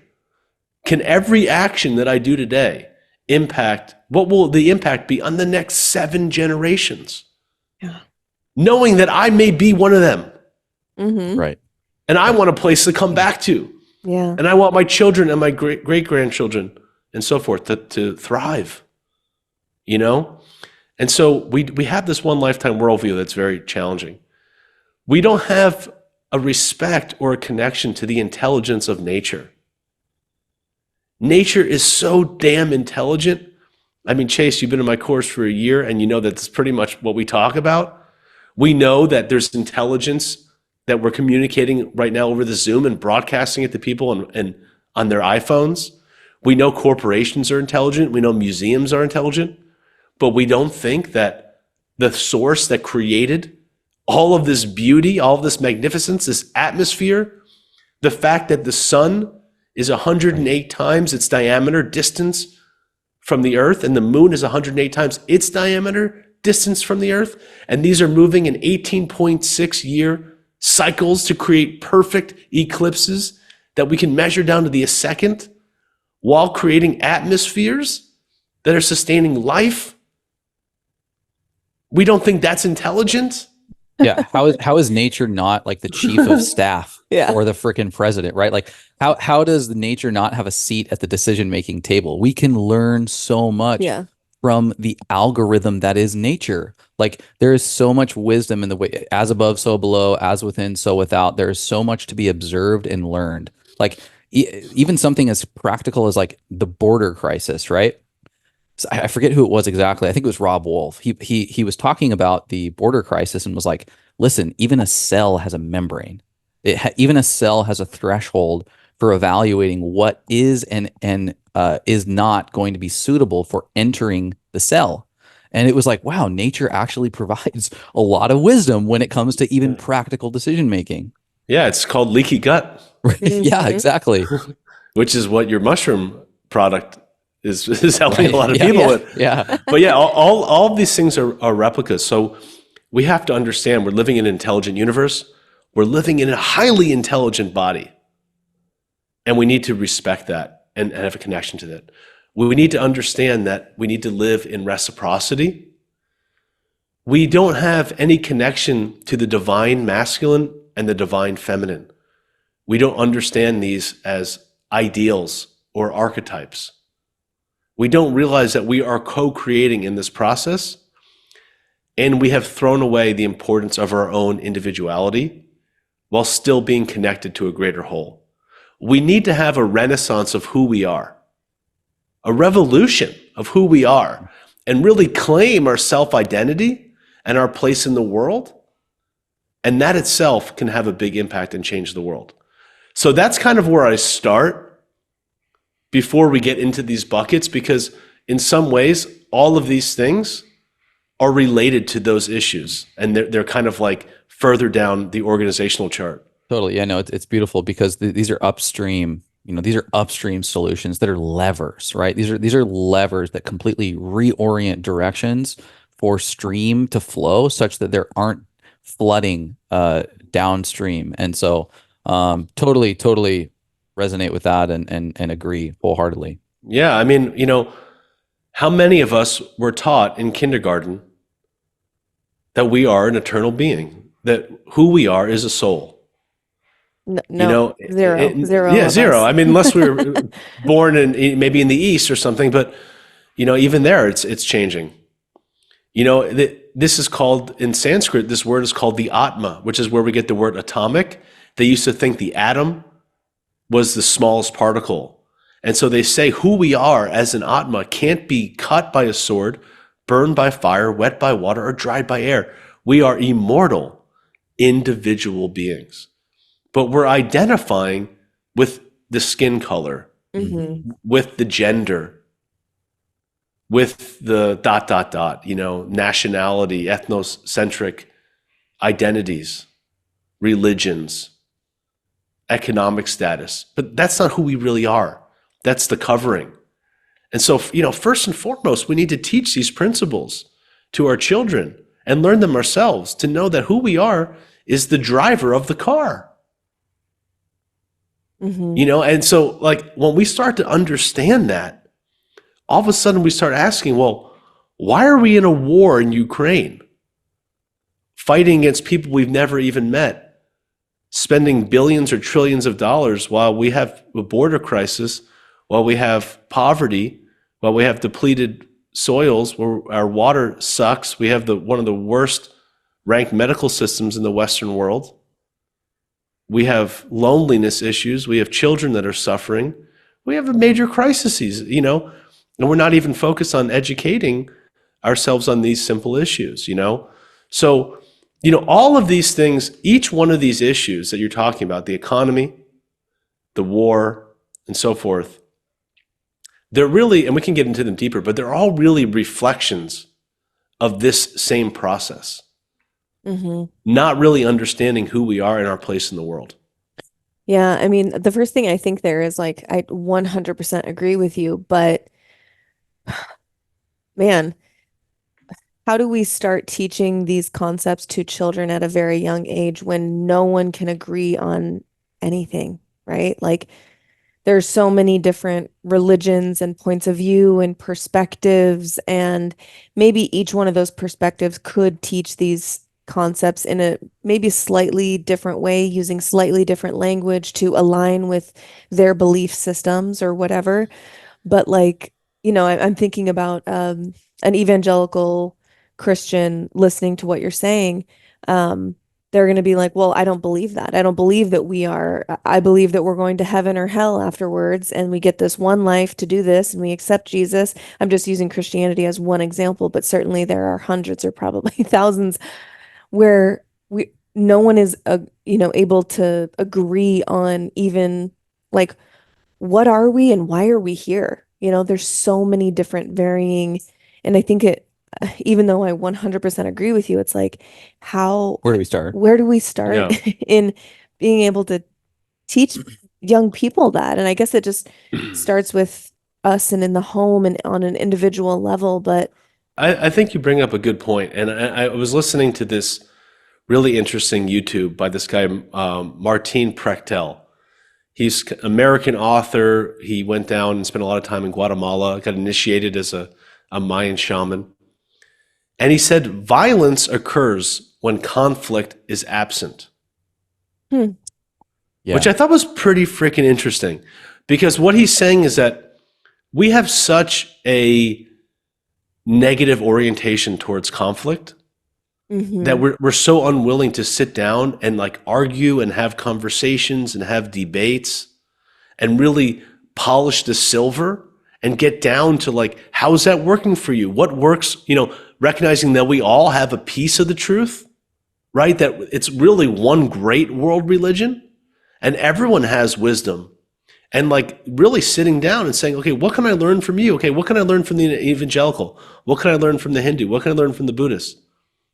Can every action that I do today impact What will the impact be on the next 7 generations? Yeah. Knowing that I may be one of them. Mm-hmm. Right. And I want a place to come back to. Yeah. And I want my children and my great-grandchildren and so forth to thrive, you know? And so we have this one lifetime worldview that's very challenging. We don't have a respect or a connection to the intelligence of nature. Nature is so damn intelligent. I mean, Chase, you've been in my course for a year, and you know that's pretty much what we talk about. We know that there's intelligence that we're communicating right now over the Zoom and broadcasting it to people and on their iPhones. We know corporations are intelligent. We know museums are intelligent. But we don't think that the source that created all of this beauty, all of this magnificence, this atmosphere, the fact that the sun is 108 times its diameter distance from the earth, and the moon is 108 times its diameter distance from the earth, and these are moving in 18.6 year cycles to create perfect eclipses that we can measure down to the second, while creating atmospheres that are sustaining life. We don't think that's intelligent. Yeah. How is nature not like the chief of staff Yeah. or the freaking president, right? Like how does nature not have a seat at the decision-making table? We can learn so much Yeah. from the algorithm that is nature. Like there is so much wisdom in the way, as above, so below, as within, so without. There is so much to be observed and learned. Like even something as practical as like the border crisis, right? I forget who it was exactly. I think it was Rob Wolf. He was talking about the border crisis and was like, listen, even a cell has a membrane. Even a cell has a threshold for evaluating what is and is not going to be suitable for entering the cell. And it was like, wow, nature actually provides a lot of wisdom when it comes to even practical decision making. Yeah, it's called leaky gut, Yeah, exactly. which is what your mushroom product is helping a lot of Yeah, people yeah, with. yeah. But yeah, all of these things are replicas. So we have to understand we're living in an intelligent universe. We're living in a highly intelligent body. And we need to respect that and have a connection to that. We need to understand that we need to live in reciprocity. We don't have any connection to the divine masculine and the divine feminine. We don't understand these as ideals or archetypes. We don't realize that we are co-creating in this process, and we have thrown away the importance of our own individuality while still being connected to a greater whole. We need to have a renaissance of who we are, a revolution of who we are, and really claim our self-identity and our place in the world. And that itself can have a big impact and change the world. So that's kind of where I start before we get into these buckets, because in some ways, all of these things are related to those issues. And they're kind of like further down the organizational chart. Totally. Yeah, no, it's beautiful because these are upstream, these are upstream solutions that are levers, right? These are levers that completely reorient directions for stream to flow such that there aren't flooding downstream. And so totally resonate with that and agree wholeheartedly. Yeah, I mean, how many of us were taught in kindergarten that we are an eternal being, that who we are is a soul? No, zero. Yeah, zero. I mean, unless we were born in maybe in the East or something, but even there, it's changing. This is called, in Sanskrit, this word is called the Atma, which is where we get the word atomic. They used to think the atom was the smallest particle. And so they say who we are as an Atma can't be cut by a sword, burned by fire, wet by water, or dried by air. We are immortal individual beings. But we're identifying with the skin color, with the gender, with the ... nationality, ethnocentric identities, religions, economic status. But that's not who we really are. That's the covering. And so, first and foremost, we need to teach these principles to our children and learn them ourselves to know that who we are is the driver of the car. And so like when we start to understand that, all of a sudden we start asking, well, why are we in a war in Ukraine? Fighting against people we've never even met, spending billions or trillions of dollars while we have a border crisis, while we have poverty, while we have depleted soils where our water sucks. We have one of the worst ranked medical systems in the Western world. We have loneliness issues. We have children that are suffering. We have major crises, and we're not even focused on educating ourselves on these simple issues, So, all of these things, each one of these issues that you're talking about, the economy, the war, and so forth, they're really, and we can get into them deeper, but they're all really reflections of this same process. Mm-hmm. Not really understanding who we are and our place in the world. Yeah, I mean, the first thing I think there is like, I 100% agree with you, but man, how do we start teaching these concepts to children at a very young age when no one can agree on anything, right? Like, there's so many different religions and points of view and perspectives, and maybe each one of those perspectives could teach these concepts in a maybe slightly different way, using slightly different language to align with their belief systems or whatever. But like, I'm thinking about an evangelical Christian listening to what you're saying. They're going to be like, well, I don't believe that. I don't believe that I believe that we're going to heaven or hell afterwards, and we get this one life to do this, and we accept Jesus. I'm just using Christianity as one example, but certainly there are hundreds or probably thousands where no one is, able to agree on even like, what are we and why are we here? There's so many different varying, and I think even though I 100% agree with you, it's like, Where do we start? Where do we start Yeah. in being able to teach young people that? And I guess it just starts with us and in the home and on an individual level. But I think you bring up a good point. And I was listening to this really interesting YouTube by this guy, Martin Prechtel. He's an American author. He went down and spent a lot of time in Guatemala, got initiated as a Mayan shaman. And he said, violence occurs when conflict is absent. Yeah. Which I thought was pretty freaking interesting, because what he's saying is that we have such a negative orientation towards conflict that we're so unwilling to sit down and like argue and have conversations and have debates and really polish the silver and get down to like, how is that working for you? What works, recognizing that we all have a piece of the truth, right? That it's really one great world religion and everyone has wisdom, and like really sitting down and saying, okay, what can I learn from you? Okay, what can I learn from the evangelical? What can I learn from the Hindu? What can I learn from the Buddhist?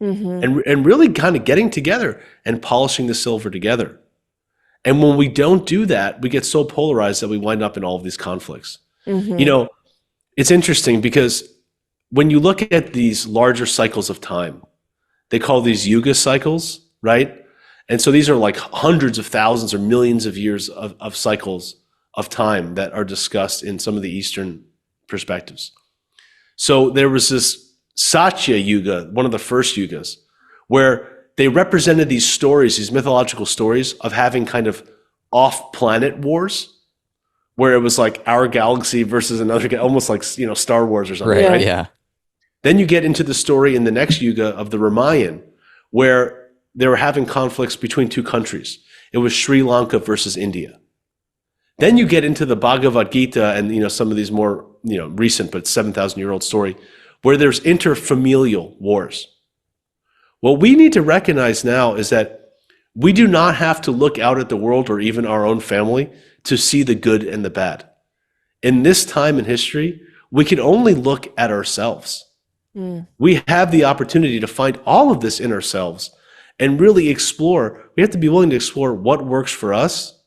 And really kind of getting together and polishing the silver together. And when we don't do that, we get so polarized that we wind up in all of these conflicts. It's interesting because when you look at these larger cycles of time, they call these yuga cycles, right? And so these are like hundreds of thousands or millions of years of cycles of time that are discussed in some of the Eastern perspectives. So there was this Satya Yuga, one of the first yugas, where they represented these stories, these mythological stories of having kind of off-planet wars, where it was like our galaxy versus another, almost like, Star Wars or something, right? Yeah. Then you get into the story in the next yuga of the Ramayana, where they were having conflicts between two countries. It was Sri Lanka versus India. Then you get into the Bhagavad Gita and, some of these more, recent, but 7,000-year-old story, where there's interfamilial wars. What we need to recognize now is that we do not have to look out at the world or even our own family to see the good and the bad. In this time in history, we can only look at ourselves. We have the opportunity to find all of this in ourselves and really explore. We have to be willing to explore what works for us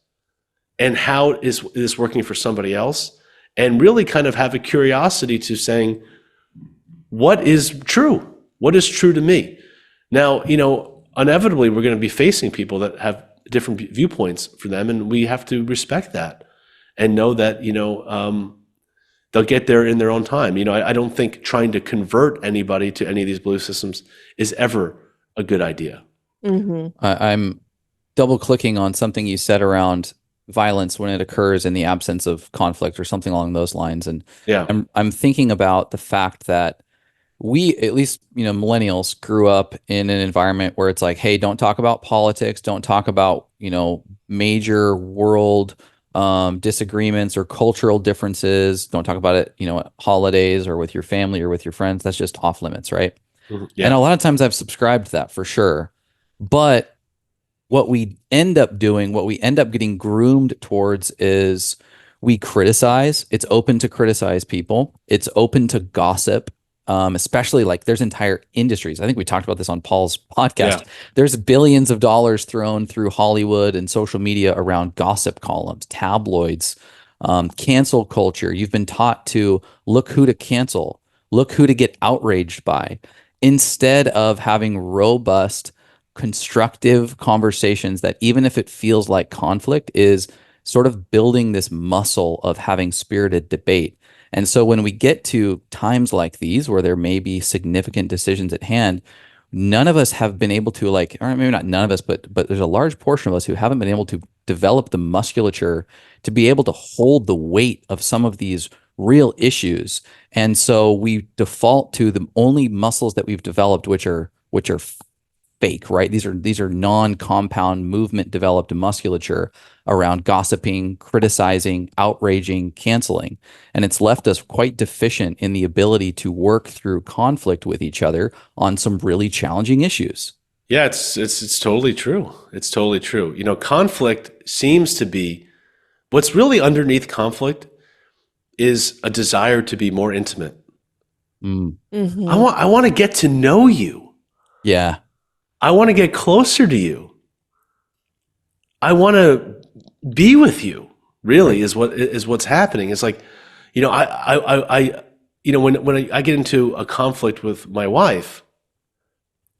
and how is this working for somebody else, and really kind of have a curiosity to saying, what is true? What is true to me? Now, inevitably we're going to be facing people that have different viewpoints for them, and we have to respect that and know that, they'll get there in their own time. I don't think trying to convert anybody to any of these belief systems is ever a good idea. I'm double clicking on something you said around violence when it occurs in the absence of conflict or something along those lines. And Yeah. I'm thinking about the fact that we, at least, millennials grew up in an environment where it's like, hey, don't talk about politics, don't talk about, major world disagreements or cultural differences. Don't talk about it, at holidays or with your family or with your friends. That's just off limits, right? Yeah. And a lot of times I've subscribed to that for sure. But what we end up doing, what we end up getting groomed towards is we criticize. It's open to criticize people. It's open to gossip. Especially like there's entire industries. I think we talked about this on Paul's podcast. Yeah. There's billions of dollars thrown through Hollywood and social media around gossip columns, tabloids, cancel culture. You've been taught to look who to cancel, look who to get outraged by, instead of having robust, constructive conversations that, even if it feels like conflict, is sort of building this muscle of having spirited debate. And so when we get to times like these where there may be significant decisions at hand, none of us have been able to, like, or maybe not none of us, but there's a large portion of us who haven't been able to develop the musculature to be able to hold the weight of some of these real issues. And so we default to the only muscles that we've developed, which are fake, right? These are non-compound movement developed musculature around gossiping, criticizing, outraging, canceling. And it's left us quite deficient in the ability to work through conflict with each other on some really challenging issues. Yeah, it's totally true. It's totally true. Conflict seems to be what's really underneath conflict is a desire to be more intimate. Mm-hmm. I want to get to know you. Yeah. I want to get closer to you. I want to be with you. Really, is what's happening. It's like, when I get into a conflict with my wife,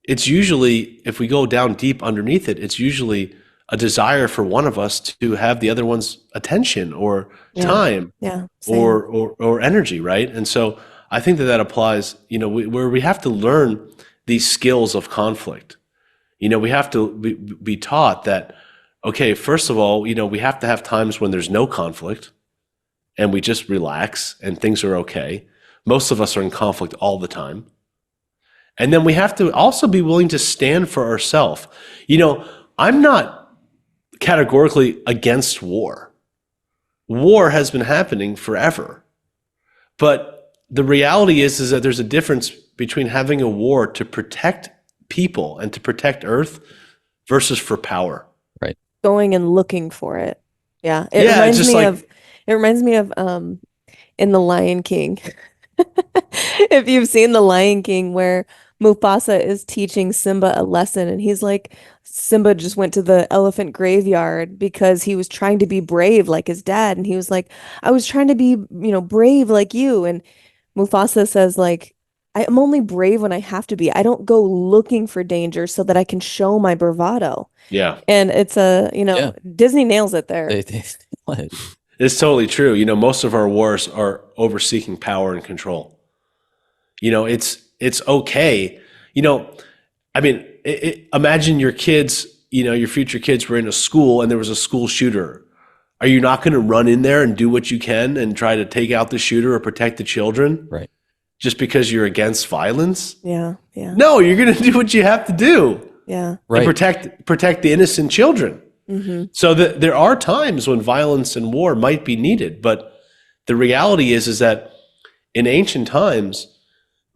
it's usually, if we go down deep underneath it, it's usually a desire for one of us to have the other one's attention or time, or energy, right? And so I think that applies, where we have to learn these skills of conflict. We have to be taught that, okay, first of all, we have to have times when there's no conflict and we just relax and things are okay. Most of us are in conflict all the time. And then we have to also be willing to stand for ourselves. I'm not categorically against war. War has been happening forever. But the reality is that there's a difference between having a war to protect people and to protect Earth versus for power. Right. Going and looking for it. Yeah. It reminds me of in The Lion King. If you've seen The Lion King, where Mufasa is teaching Simba a lesson, and he's like, Simba just went to the elephant graveyard because he was trying to be brave like his dad. And he was like, I was trying to be, brave like you. And Mufasa says, like, I'm only brave when I have to be. I don't go looking for danger so that I can show my bravado. Yeah. And it's Disney nails it there. It's totally true. Most of our wars are over seeking power and control. It's okay. Imagine your kids, your future kids were in a school and there was a school shooter. Are you not going to run in there and do what you can and try to take out the shooter or protect the children? Right. Just because you're against violence? Yeah. Yeah. No, you're going to do what you have to do. Yeah. Right. And protect the innocent children. Mm-hmm. So there are times when violence and war might be needed, but the reality is that in ancient times,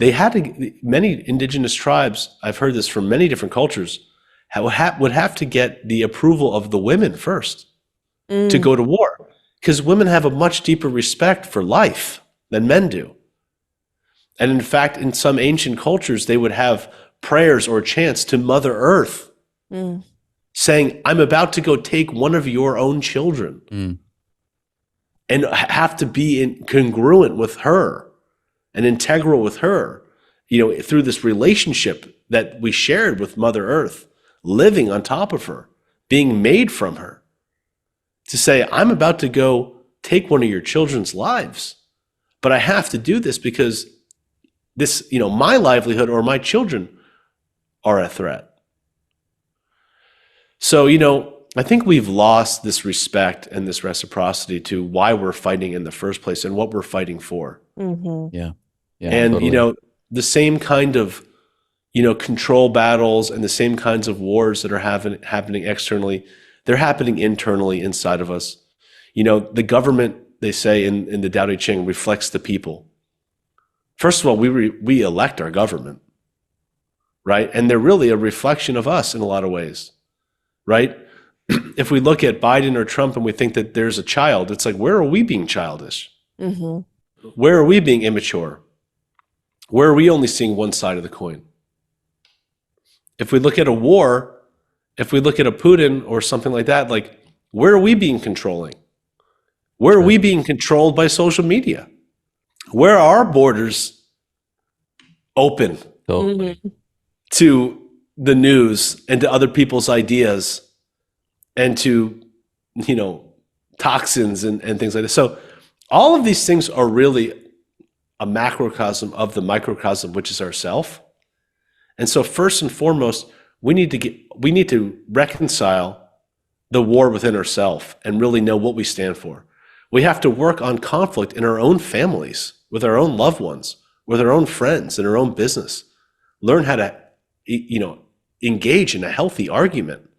many indigenous tribes, I've heard this from many different cultures, would have to get the approval of the women first to go to war, because women have a much deeper respect for life than men do. And in fact, in some ancient cultures, they would have prayers or chants to Mother Earth saying, I'm about to go take one of your own children, and have to be congruent with her and integral with her, through this relationship that we shared with Mother Earth, living on top of her, being made from her, to say, I'm about to go take one of your children's lives, but I have to do this because this, my livelihood or my children are a threat. So, I think we've lost this respect and this reciprocity to why we're fighting in the first place and what we're fighting for. Mm-hmm. Yeah. And, Totally. the same kind of, control battles and the same kinds of wars that are happening externally, they're happening internally inside of us. The government, they say in the Tao Te Ching, reflects the people. First of all, we elect our government, right? And they're really a reflection of us in a lot of ways, right? If we look at Biden or Trump and we think that there's a child, it's like, where are we being childish? Mm-hmm. Where are we being immature? Where are we only seeing one side of the coin? If we look at a war, if we look at a Putin or something like that, like, where are we being controlling? Where are we being controlled by social media? Where are our borders open Totally. to the news and to other people's ideas and to, toxins and things like that? So all of these things are really a macrocosm of the microcosm, which is ourself. And so first and foremost, we need to reconcile the war within ourselves and really know what we stand for. We have to work on conflict in our own families, with our own loved ones, with our own friends, in our own business. Learn how to, engage in a healthy argument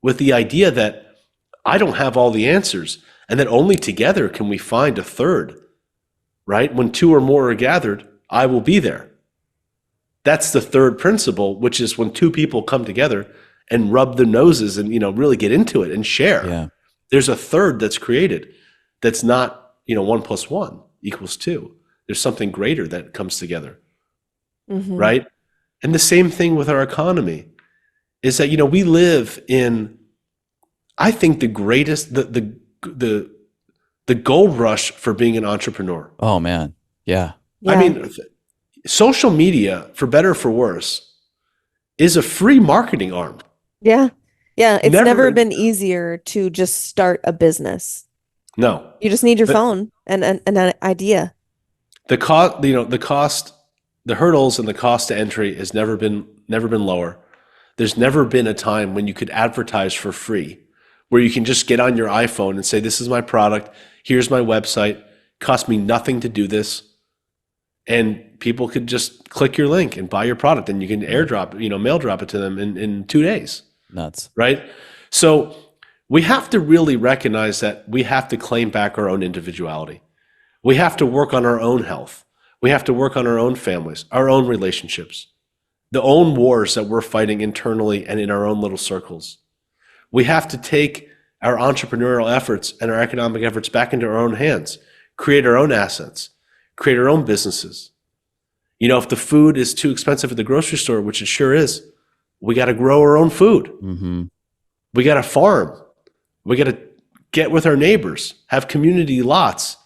with the idea that I don't have all the answers and that only together can we find a third, right? When two or more are gathered, I will be there. That's the third principle, which is when two people come together and rub their noses and, really get into it and share. Yeah. There's a third that's created that's not, 1 + 1 = 2. There's something greater that comes together, Mm-hmm. right? And the same thing with our economy is that, we live in, I think, the greatest, the gold rush for being an entrepreneur. Oh man. Yeah. Yeah. I mean, social media, for better or for worse, is a free marketing arm. Yeah. Yeah. It's Never- never been easier to just start a business. No. You just need your But- phone and an idea. The cost, the hurdles and the cost to entry has never been lower. There's never been a time when you could advertise for free, where you can just get on your iPhone and say, this is my product, here's my website, cost me nothing to do this. And people could just click your link and buy your product, and you can airdrop, mail drop it to them in 2 days. Nuts. Right? So we have to really recognize that we have to claim back our own individuality. We have to work on our own health. We have to work on our own families, our own relationships, the own wars that we're fighting internally and in our own little circles. We have to take our entrepreneurial efforts and our economic efforts back into our own hands, create our own assets, create our own businesses. If the food is too expensive at the grocery store, which it sure is, we got to grow our own food. Mm-hmm. We got to farm. We got to get with our neighbors, have community lots,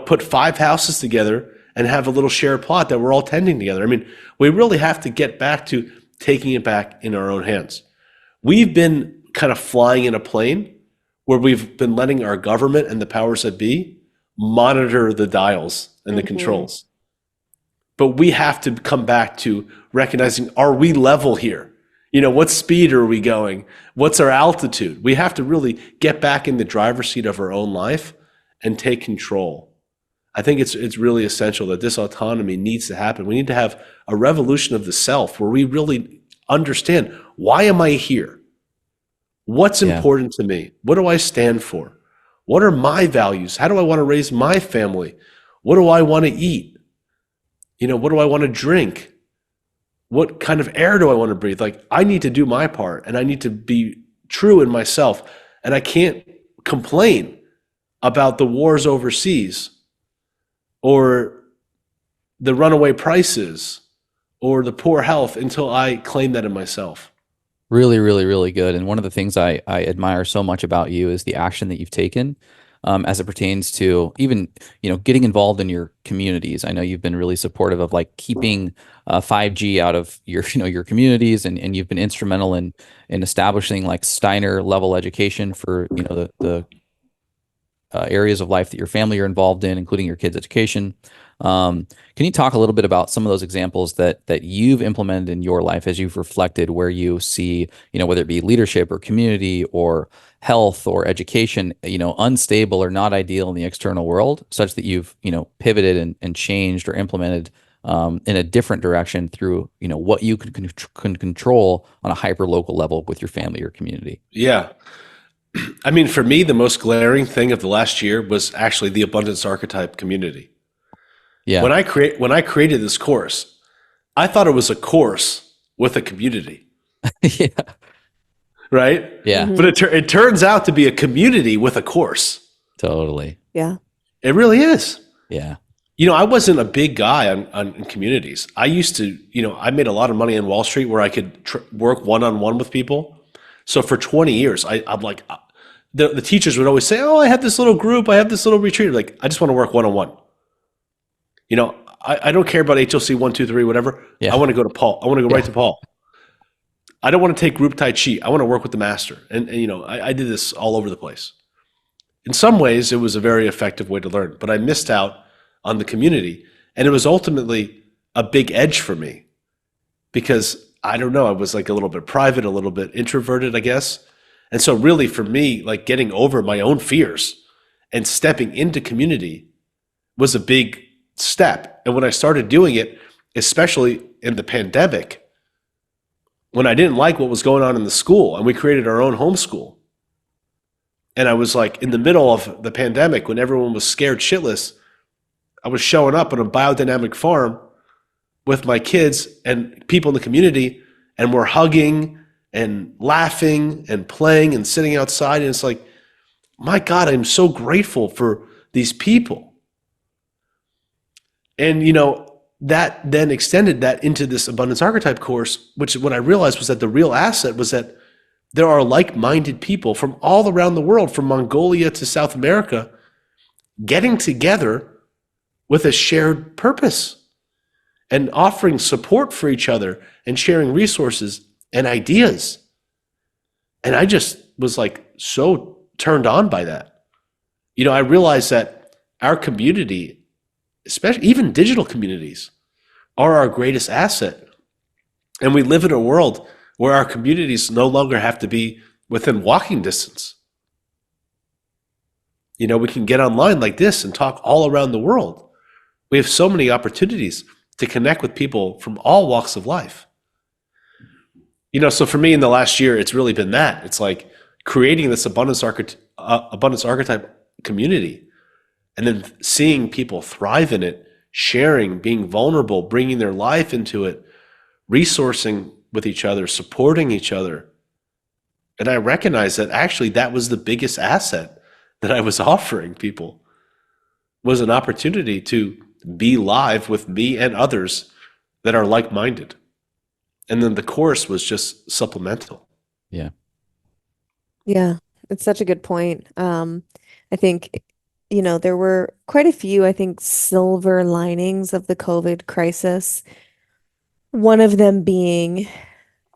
put 5 houses together and have a little shared plot that we're all tending together. I mean, we really have to get back to taking it back in our own hands. We've been kind of flying in a plane where we've been letting our government and the powers that be monitor the dials and the controls. But we have to come back to recognizing, are we level here? What speed are we going? What's our altitude? We have to really get back in the driver's seat of our own life and take control. I think it's really essential that this autonomy needs to happen. We need to have a revolution of the self where we really understand, why am I here? What's important to me? What do I stand for? What are my values? How do I want to raise my family? What do I want to eat? What do I want to drink? What kind of air do I want to breathe? Like, I need to do my part, and I need to be true in myself. And I can't complain about the wars overseas or the runaway prices or the poor health until I claim that in myself. Really, really, really good. And one of the things I admire so much about you is the action that you've taken as it pertains to even, getting involved in your communities. I know you've been really supportive of like keeping 5G out of your, your communities, and you've been instrumental in establishing like Steiner level education for, the areas of life that your family are involved in, including your kids' education. Can you talk a little bit about some of those examples that you've implemented in your life as you've reflected, where you see, whether it be leadership or community or health or education, unstable or not ideal in the external world, such that you've, pivoted and changed or implemented in a different direction through, what you can control on a hyper local level with your family or community? Yeah. I mean, for me, the most glaring thing of the last year was actually the abundance archetype community. Yeah. When I created this course, I thought it was a course with a community, Yeah. right? Yeah. Mhm. But it turns out to be a community with a course. Totally. Yeah. It really is. Yeah. I wasn't a big guy on communities. I used to, I made a lot of money on Wall Street where I could work one-on-one with people. So for 20 years, I'm like, the teachers would always say, oh, I have this little group, I have this little retreat. Like, I just want to work one-on-one. I don't care about HLC 1, 2, 3, whatever. Yeah. I want to go to Paul. I want to go right to Paul. I don't want to take group Tai Chi. I want to work with the master. And I did this all over the place. In some ways, it was a very effective way to learn, but I missed out on the community. And it was ultimately a big edge for me because I don't know, I was like a little bit private, a little bit introverted, I guess. And so really for me, like getting over my own fears and stepping into community was a big step. And when I started doing it, especially in the pandemic, when I didn't like what was going on in the school and we created our own homeschool, and I was like in the middle of the pandemic when everyone was scared shitless, I was showing up on a biodynamic farm with my kids and people in the community, and we're hugging and laughing and playing and sitting outside. And it's like, my God, I'm so grateful for these people. And, that then extended that into this abundance archetype course, which what I realized was that the real asset was that there are like-minded people from all around the world, from Mongolia to South America, getting together with a shared purpose and offering support for each other and sharing resources and ideas. And I just was like so turned on by that. I realized that our community, especially even digital communities, are our greatest asset. And we live in a world where our communities no longer have to be within walking distance. We can get online like this and talk all around the world. We have so many opportunities to connect with people from all walks of life. So for me in the last year, it's really been that. It's like creating this abundance archetype community and then seeing people thrive in it, sharing, being vulnerable, bringing their life into it, resourcing with each other, supporting each other. And I recognize that actually that was the biggest asset that I was offering people, was an opportunity to be live with me and others that are like-minded. And then the course was just supplemental. Yeah. Yeah, it's such a good point. I think, there were quite a few, I think, silver linings of the COVID crisis. One of them being,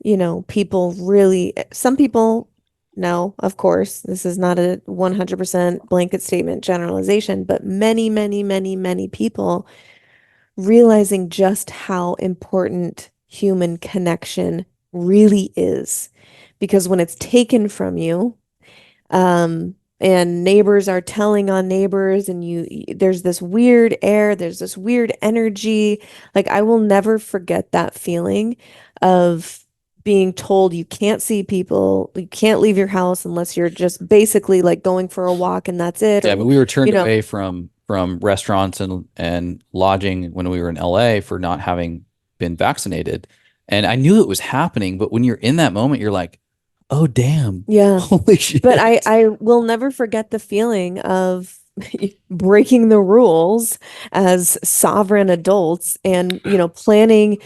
some people know, of course, this is not a 100% blanket statement generalization, but many, many, many, many people realizing just how important human connection really is. Because when it's taken from you, and neighbors are telling on neighbors, and there's this weird air, there's this weird energy. Like, I will never forget that feeling of being told you can't see people, you can't leave your house unless you're just basically like going for a walk and that's it. Yeah, Or, but we were turned away from restaurants and lodging when we were in LA for not having been vaccinated. And I knew it was happening, but when you're in that moment, you're like, oh, damn. yeah. Holy shit. But I will never forget the feeling of breaking the rules as sovereign adults and, planning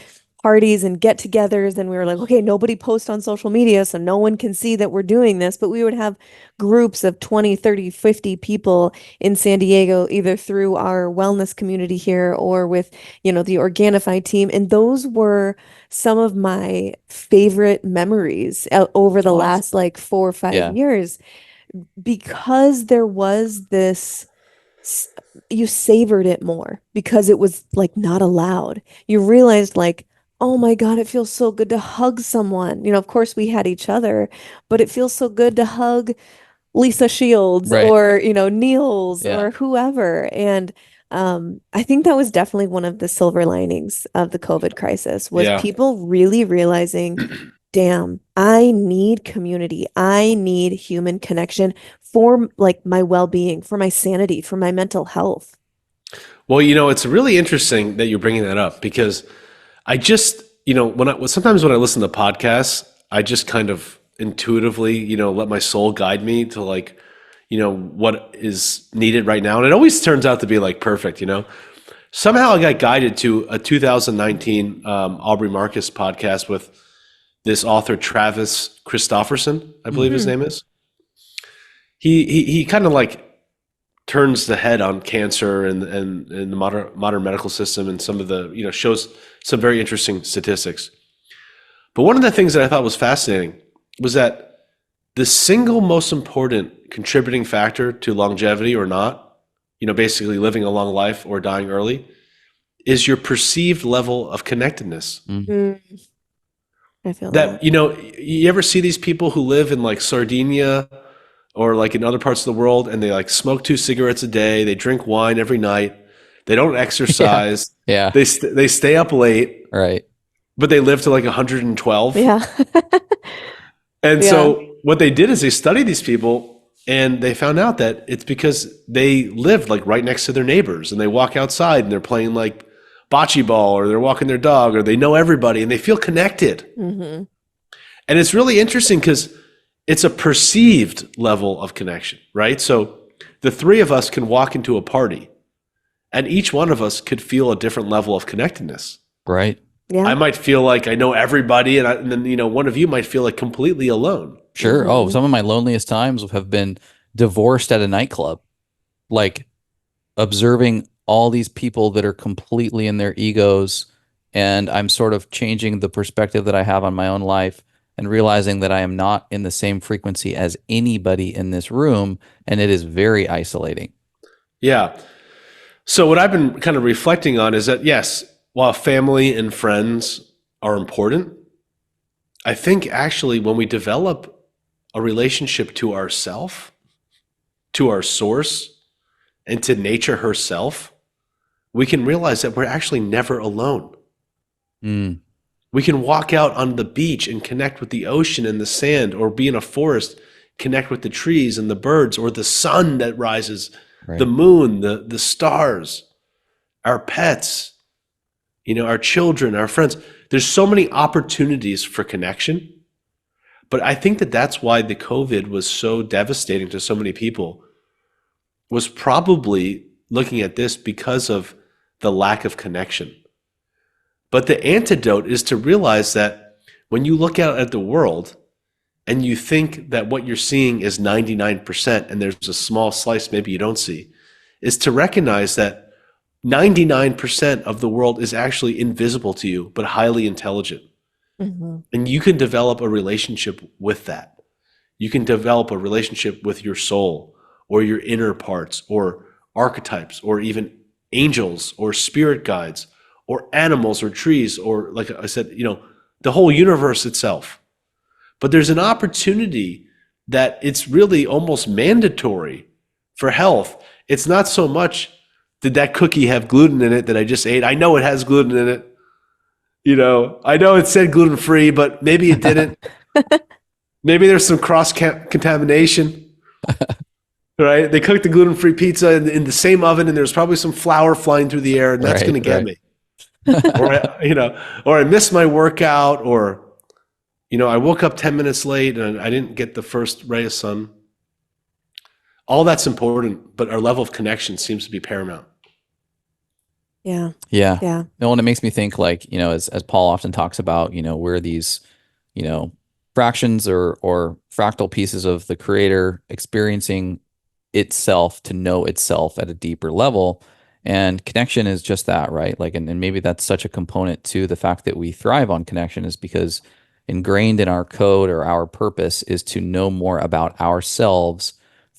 parties and get-togethers. And we were like, okay, nobody post on social media so no one can see that we're doing this. But we would have groups of 20, 30, 50 people in San Diego, either through our wellness community here or with, the Organifi team. And those were some of my favorite memories over the last like 4 or 5 Yeah. years. because there was this, you savored it more because it was like not allowed. You realized like, oh my God, it feels so good to hug someone. Of course we had each other, but it feels so good to hug Lisa Shields Right. or, Niels Yeah. or whoever. And I think that was definitely one of the silver linings of the COVID crisis was Yeah. people really realizing, damn, I need community. I need human connection for like my well-being, for my sanity, for my mental health. Well, it's really interesting that you're bringing that up because I just, sometimes when I listen to podcasts, I just kind of intuitively, let my soul guide me to like, what is needed right now. And it always turns out to be like perfect. Somehow I got guided to a 2019 Aubrey Marcus podcast with this author, Travis Christofferson, I believe his name is. He kind of like turns the head on cancer and the modern medical system and some of the, shows some very interesting statistics. But one of the things that I thought was fascinating was that the single most important contributing factor to longevity or not, basically living a long life or dying early, is your perceived level of connectedness. Mm, I feel That, that. you ever see these people who live in like Sardinia or like in other parts of the world and they like smoke 2 cigarettes a day, they drink wine every night, they don't exercise, Yeah. they stay up late, Right. but they live to like 112. Yeah. And Yeah. so what they did is they studied these people and they found out that it's because they lived like right next to their neighbors and they walk outside and they're playing like bocce ball or they're walking their dog or they know everybody and they feel connected. Mm-hmm. And it's really interesting because it's a perceived level of connection, right? So the three of us can walk into a party and each one of us could feel a different level of connectedness. Right. Yeah. I might feel like I know everybody and then, one of you might feel like completely alone. Sure. Oh, some of my loneliest times have been divorced at a nightclub, like observing all these people that are completely in their egos. And I'm sort of changing the perspective that I have on my own life and realizing that I am not in the same frequency as anybody in this room. And it is very isolating. Yeah. So what I've been kind of reflecting on is that, yes, while family and friends are important, I think actually when we develop a relationship to ourself, to our source, and to nature herself, we can realize that we're actually never alone. Mm. We can walk out on the beach and connect with the ocean and the sand, or be in a forest, connect with the trees and the birds, or the sun that rises, Right. the moon, the stars, our pets, our children, our friends. There's so many opportunities for connection. But I think that that's why the COVID was so devastating to so many people, was probably looking at this because of the lack of connection. But the antidote is to realize that when you look out at the world and you think that what you're seeing is 99% and there's a small slice maybe you don't see, is to recognize that 99% of the world is actually invisible to you, but highly intelligent. Mm-hmm. And you can develop a relationship with that. You can develop a relationship with your soul or your inner parts or archetypes or even angels or spirit guides or animals or trees or, like I said, the whole universe itself. But there's an opportunity that it's really almost mandatory for health. It's not so much, did that cookie have gluten in it that I just ate? I know it has gluten in it. I know it said gluten-free, but maybe it didn't. Maybe there's some cross-contamination, right? They cooked the gluten-free pizza in the same oven, and there's probably some flour flying through the air, and that's Right, going to get right. me. Or I missed my workout, or, I woke up 10 minutes late and I didn't get the first ray of sun. All that's important, but our level of connection seems to be paramount. Yeah. Yeah. Yeah. No, and it makes me think like, as Paul often talks about, we're these, fractions or fractal pieces of the creator experiencing itself to know itself at a deeper level. And connection is just that, right? Like, and maybe that's such a component to the fact that we thrive on connection is because ingrained in our code or our purpose is to know more about ourselves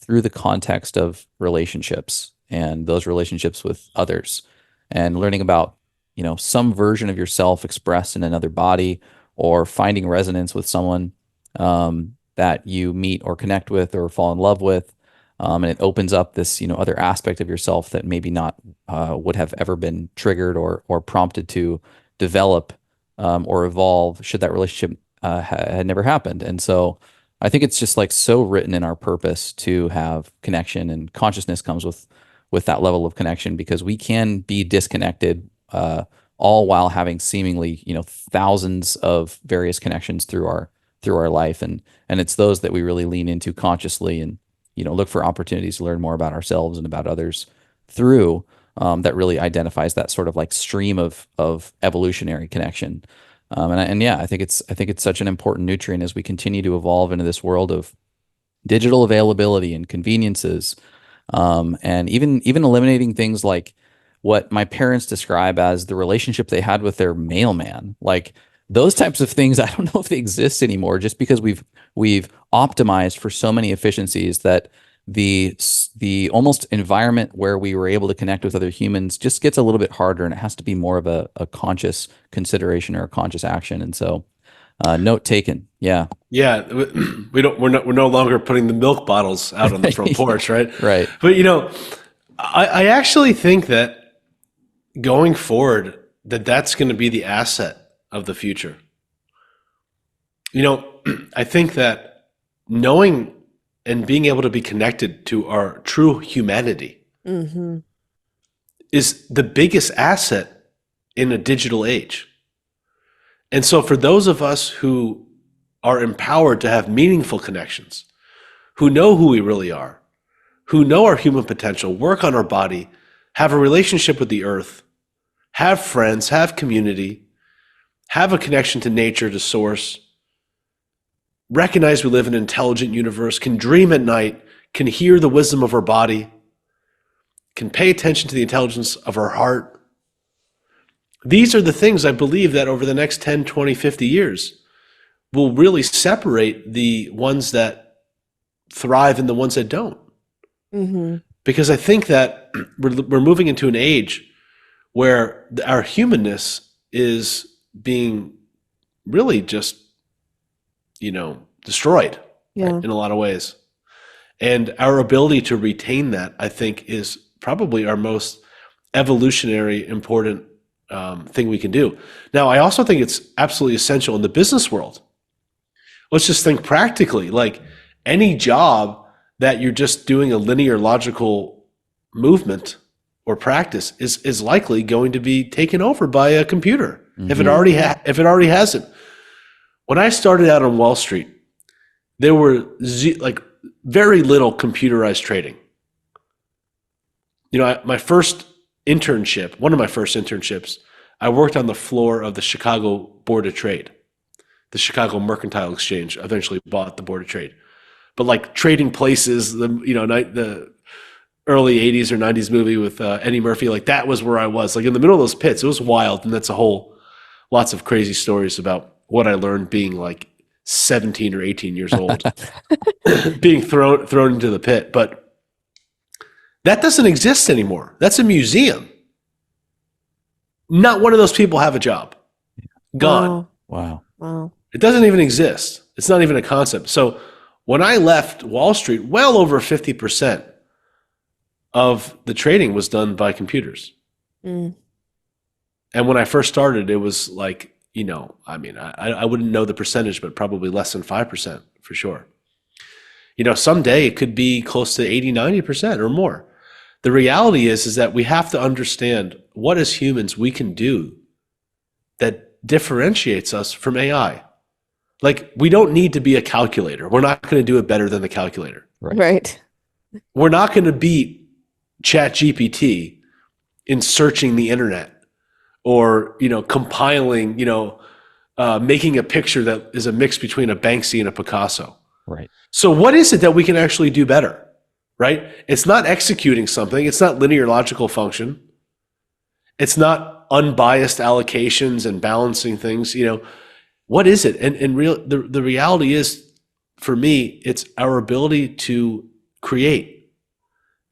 through the context of relationships and those relationships with others, and learning about, some version of yourself expressed in another body, or finding resonance with someone that you meet or connect with or fall in love with. And it opens up this, other aspect of yourself that maybe not would have ever been triggered or prompted to develop or evolve should that relationship had never happened. And so I think it's just like so written in our purpose to have connection, and consciousness comes with that level of connection, because we can be disconnected all while having seemingly, thousands of various connections through our life. And it's those that we really lean into consciously, and look for opportunities to learn more about ourselves and about others through, that really identifies that sort of like stream of evolutionary connection. I think it's such an important nutrient as we continue to evolve into this world of digital availability and conveniences, and even eliminating things like what my parents describe as the relationship they had with their mailman. Like those types of things, I don't know if they exist anymore, just because we've optimized for so many efficiencies that the almost environment where we were able to connect with other humans just gets a little bit harder, and it has to be more of a conscious consideration or a conscious action. And so, note taken. Yeah. Yeah. We're no longer putting the milk bottles out on the front porch, right? Right. But I actually think that going forward, that's going to be the asset of the future. I think that knowing and being able to be connected to our true humanity is the biggest asset in a digital age. And so for those of us who are empowered to have meaningful connections, who know who we really are, who know our human potential, work on our body, have a relationship with the earth, have friends, have community, have a connection to nature, to source, recognize we live in an intelligent universe, can dream at night, can hear the wisdom of our body, can pay attention to the intelligence of our heart. These are the things I believe that over the next 10, 20, 50 years will really separate the ones that thrive and the ones that don't. Because I think that we're moving into an age where our humanness is being really just, destroyed in a lot of ways. And our ability to retain that, I think, is probably our most evolutionary important thing we can do. Now, I also think it's absolutely essential in the business world. Let's just think practically, like any job that you're just doing a linear logical movement or practice is likely going to be taken over by a computer if it already hasn't. When I started out on Wall Street, there were very little computerized trading. One of my first internships, I worked on the floor of the Chicago Board of Trade. The Chicago Mercantile Exchange eventually bought the Board of Trade. But like Trading Places, the early 80s or 90s movie with Eddie Murphy, like that was where I was, like in the middle of those pits. It was wild. And that's lots of crazy stories about what I learned being like 17 or 18 years old, being thrown into the pit. But that doesn't exist anymore. That's a museum. Not one of those people have a job. Gone. Wow. It doesn't even exist. It's not even a concept. So when I left Wall Street, well over 50% of the trading was done by computers. And when I first started, it was like, I wouldn't know the percentage, but probably less than 5% for sure. Someday it could be close to 80, 90% or more. The reality is that we have to understand what as humans we can do that differentiates us from AI. Like, we don't need to be a calculator. We're not going to do it better than the calculator. Right. We're not going to beat ChatGPT in searching the internet or, compiling, making a picture that is a mix between a Banksy and a Picasso. Right. So what is it that we can actually do better, right? It's not executing something. It's not linear logical function. It's not unbiased allocations and balancing things, What is it? And the reality is, for me, it's our ability to create,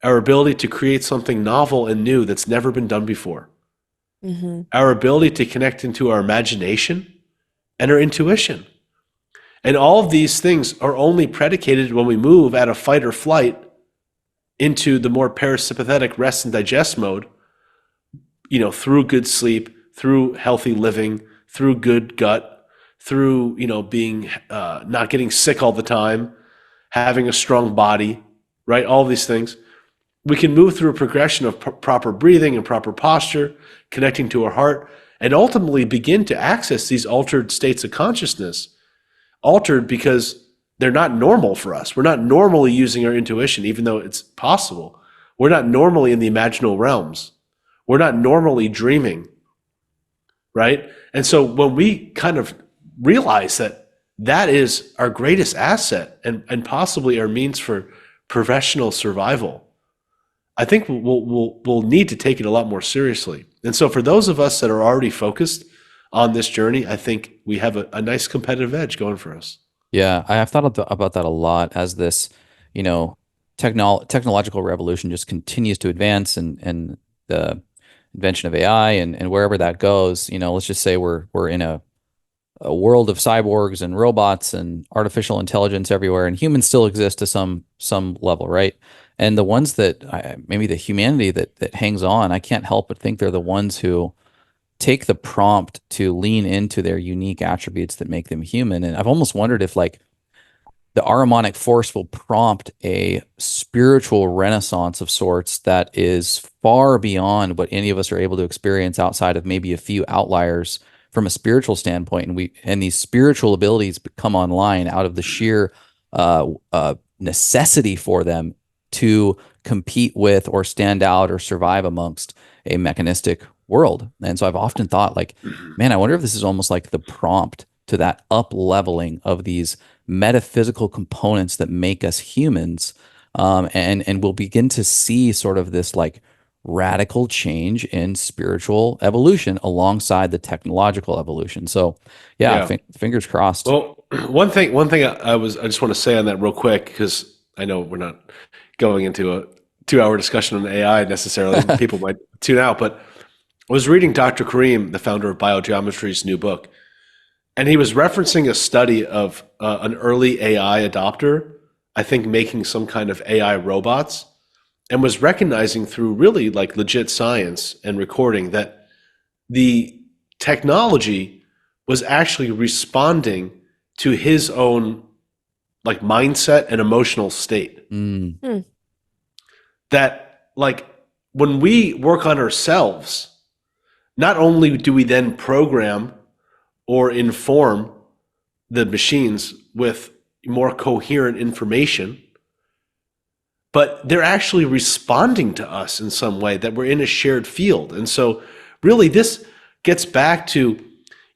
our ability to create something novel and new that's never been done before, our ability to connect into our imagination and our intuition. And all of these things are only predicated when we move out of fight or flight into the more parasympathetic rest and digest mode, through good sleep, through healthy living, through good gut, through, being, not getting sick all the time, having a strong body, right? All these things. We can move through a progression of proper breathing and proper posture, connecting to our heart, and ultimately begin to access these altered states of consciousness. Altered because they're not normal for us. We're not normally using our intuition, even though it's possible. We're not normally in the imaginal realms. We're not normally dreaming, right? And so when we kind of realize that that is our greatest asset and possibly our means for professional survival, I think we'll need to take it a lot more seriously. And so for those of us that are already focused on this journey, I think we have a nice competitive edge going for us. Yeah, I have thought about that a lot as this, technological revolution just continues to advance, and the invention of AI and wherever that goes, let's just say we're in a world of cyborgs and robots and artificial intelligence everywhere, and humans still exist to some level, right? And the ones that maybe the humanity that hangs on, I can't help but think they're the ones who take the prompt to lean into their unique attributes that make them human. And I've almost wondered if like the Ahrimanic force will prompt a spiritual renaissance of sorts that is far beyond what any of us are able to experience outside of maybe a few outliers from a spiritual standpoint. And these spiritual abilities come online out of the sheer necessity for them to compete with or stand out or survive amongst a mechanistic world. And so I've often thought like, man, I wonder if this is almost like the prompt to that up leveling of these metaphysical components that make us humans. And we'll begin to see sort of this like radical change in spiritual evolution alongside the technological evolution. So yeah. Fingers crossed. Well, one thing I just want to say on that real quick, because I know we're not going into a 2-hour discussion on AI necessarily. People might tune out, but I was reading Dr. Karim, the founder of Biogeometry's new book, and he was referencing a study of an early AI adopter, I think making some kind of AI robots, and was recognizing through really like legit science and recording that the technology was actually responding to his own like mindset and emotional state. That like when we work on ourselves, not only do we then program or inform the machines with more coherent information, but they're actually responding to us in some way, that we're in a shared field. And so really this gets back to,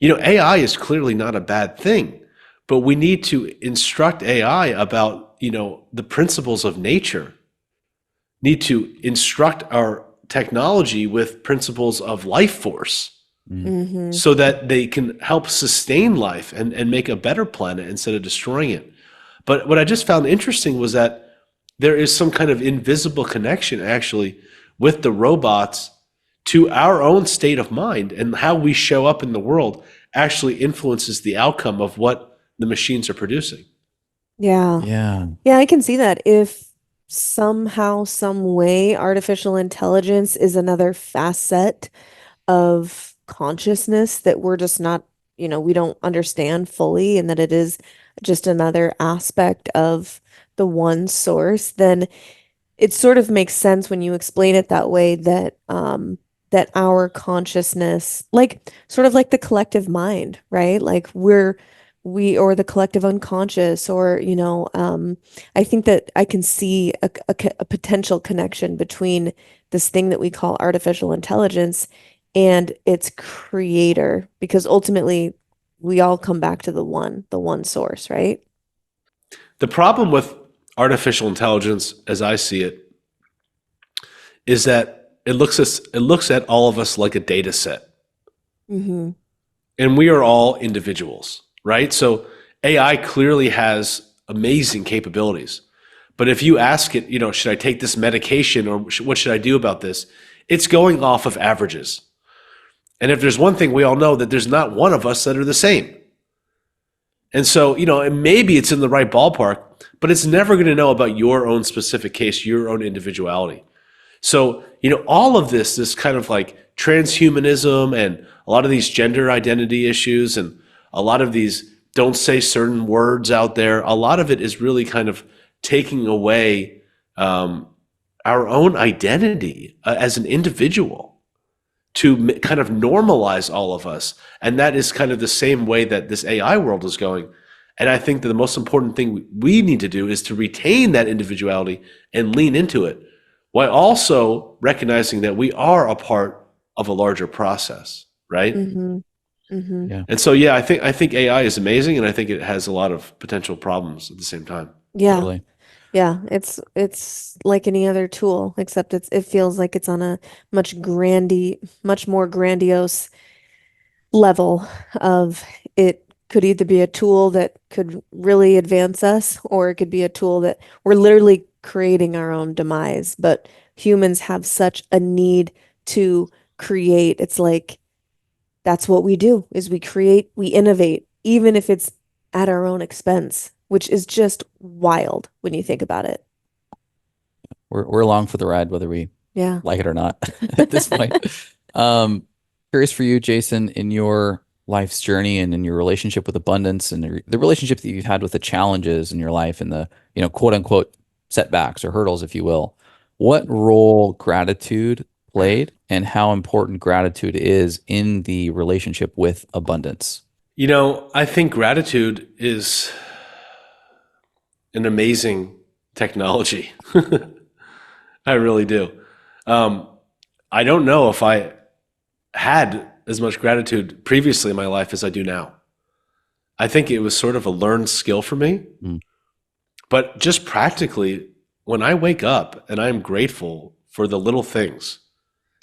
AI is clearly not a bad thing, but we need to instruct AI about, the principles of nature, need to instruct our technology with principles of life force, so that they can help sustain life and make a better planet instead of destroying it. But what I just found interesting was that there is some kind of invisible connection actually with the robots to our own state of mind, and how we show up in the world actually influences the outcome of what the machines are producing. Yeah, I can see that. If somehow, some way, artificial intelligence is another facet of consciousness that we're just not, we don't understand fully, and that it is just another aspect of the one source, then it sort of makes sense when you explain it that way, that that our consciousness, like sort of like the collective mind, right? Like or the collective unconscious, or I think that I can see a potential connection between this thing that we call artificial intelligence and its creator, because ultimately we all come back to the one source, right? The problem with artificial intelligence, as I see it, is that it looks at all of us like a data set. And we are all individuals, right? So AI clearly has amazing capabilities, But if you ask it, should I take this medication or what should I do about this? It's going off of averages. And if there's one thing we all know, that there's not one of us that are the same. And so, and maybe it's in the right ballpark, but it's never going to know about your own specific case, your own individuality. So, all of this kind of like transhumanism and a lot of these gender identity issues and a lot of these don't say certain words out there, a lot of it is really kind of taking away our own identity as an individual to kind of normalize all of us. And that is kind of the same way that this AI world is going. And I think that the most important thing we need to do is to retain that individuality and lean into it, while also recognizing that we are a part of a larger process, right? Mm-hmm. Mm-hmm. Yeah. And so, yeah, I think AI is amazing, and I think it has a lot of potential problems at the same time. Yeah. Totally. Yeah, it's like any other tool, except it feels like it's on a much more grandiose level of it could either be a tool that could really advance us, or it could be a tool that we're literally creating our own demise. But humans have such a need to create. It's like that's what we do, is we create, we innovate, even if it's at our own expense, which is just wild when you think about it. We're along for the ride, whether we Yeah. like it or not at this point. Curious for you, Jason, in your life's journey and in your relationship with abundance and the relationship that you've had with the challenges in your life and the, quote unquote setbacks or hurdles, if you will, what role gratitude played and how important gratitude is in the relationship with abundance? I think gratitude is an amazing technology. I really do. I don't know if I had as much gratitude previously in my life as I do now. I think it was sort of a learned skill for me. Mm. But just practically, when I wake up and I'm grateful for the little things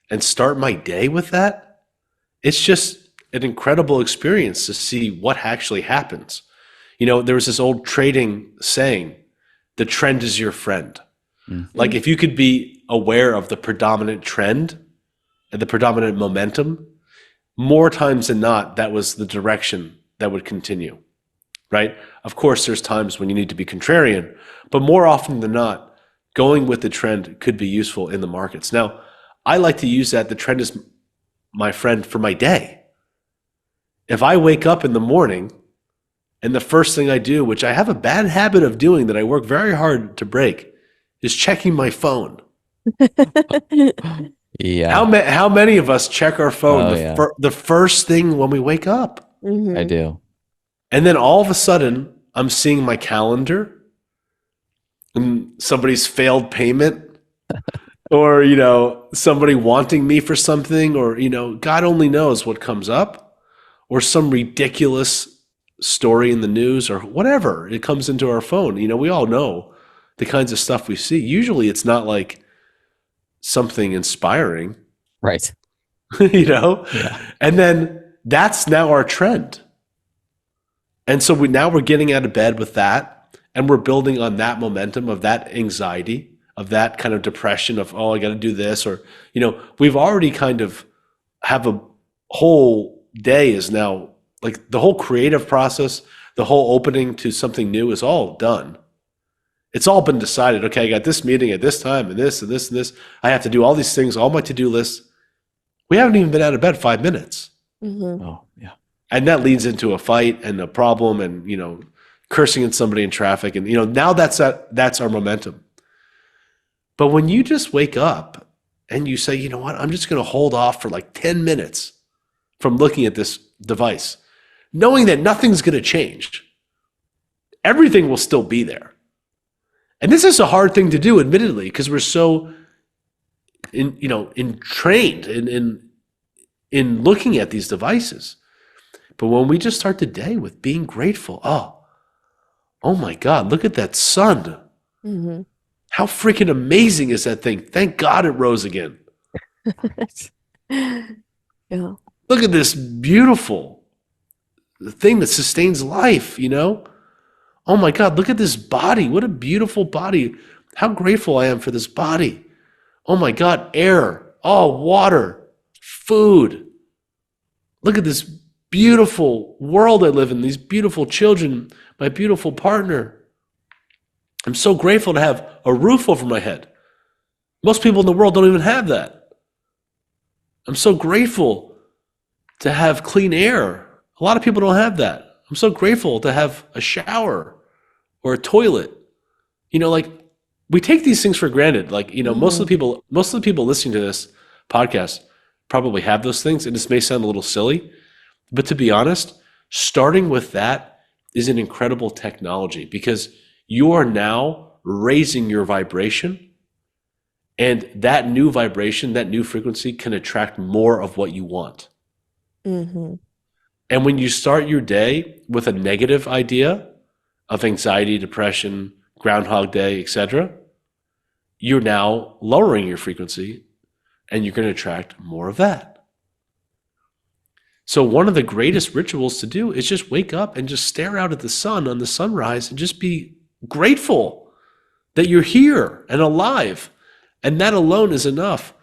and start my day with that, it's just an incredible experience to see what actually happens. There was this old trading saying, the trend is your friend. Mm-hmm. Like if you could be aware of the predominant trend and the predominant momentum, more times than not, that was the direction that would continue, right? Of course, there's times when you need to be contrarian, but more often than not, going with the trend could be useful in the markets. Now, I like to use that. The trend is my friend for my day. If I wake up in the morning and the first thing I do, which I have a bad habit of doing that I work very hard to break, is checking my phone. Yeah. How many of us check our phone the first thing when we wake up? Mm-hmm. I do. And then all of a sudden, I'm seeing my calendar and somebody's failed payment or, somebody wanting me for something or, God only knows what comes up or some ridiculous story in the news or whatever. It comes into our phone. We all know the kinds of stuff we see. Usually it's not like something inspiring, Right. Yeah. And then that's now our trend. And so we're getting out of bed with that and we're building on that momentum of that anxiety, of that kind of depression of, oh, I got to do this. Or, we've already kind of have a whole day is now like the whole creative process, the whole opening to something new is all done. It's all been decided. Okay, I got this meeting at this time and this and this and this. I have to do all these things, all my to-do lists. We haven't even been out of bed 5 minutes. Mm-hmm. Oh, yeah. And that leads into a fight and a problem and, cursing at somebody in traffic. And, now that's our momentum. But when you just wake up and you say, you know what, I'm just going to hold off for like 10 minutes from looking at this device, knowing that nothing's going to change. Everything will still be there. And this is a hard thing to do, admittedly, because we're so entrained in looking at these devices. But when we just start the day with being grateful, oh my God, look at that sun. Mm-hmm. How freaking amazing is that thing? Thank God it rose again. Yeah. Look at this beautiful thing that sustains life, Oh my God, look at this body. What a beautiful body. How grateful I am for this body. Oh my God, air. Oh, water, food. Look at this beautiful world I live in, these beautiful children, my beautiful partner. I'm so grateful to have a roof over my head. Most people in the world don't even have that. I'm so grateful to have clean air. A lot of people don't have that. I'm so grateful to have a shower or a toilet. You know, like we take these things for granted. Like, you know, most of the people listening to this podcast probably have those things, and this may sound a little silly, but to be honest, starting with that is an incredible technology because you are now raising your vibration, and that new vibration, that new frequency can attract more of what you want. Mm-hmm. And when you start your day with a negative idea of anxiety, depression, Groundhog Day, etc., you're now lowering your frequency and you're going to attract more of that. So one of the greatest rituals to do is just wake up and just stare out at the sun on the sunrise and just be grateful that you're here and alive. And that alone is enough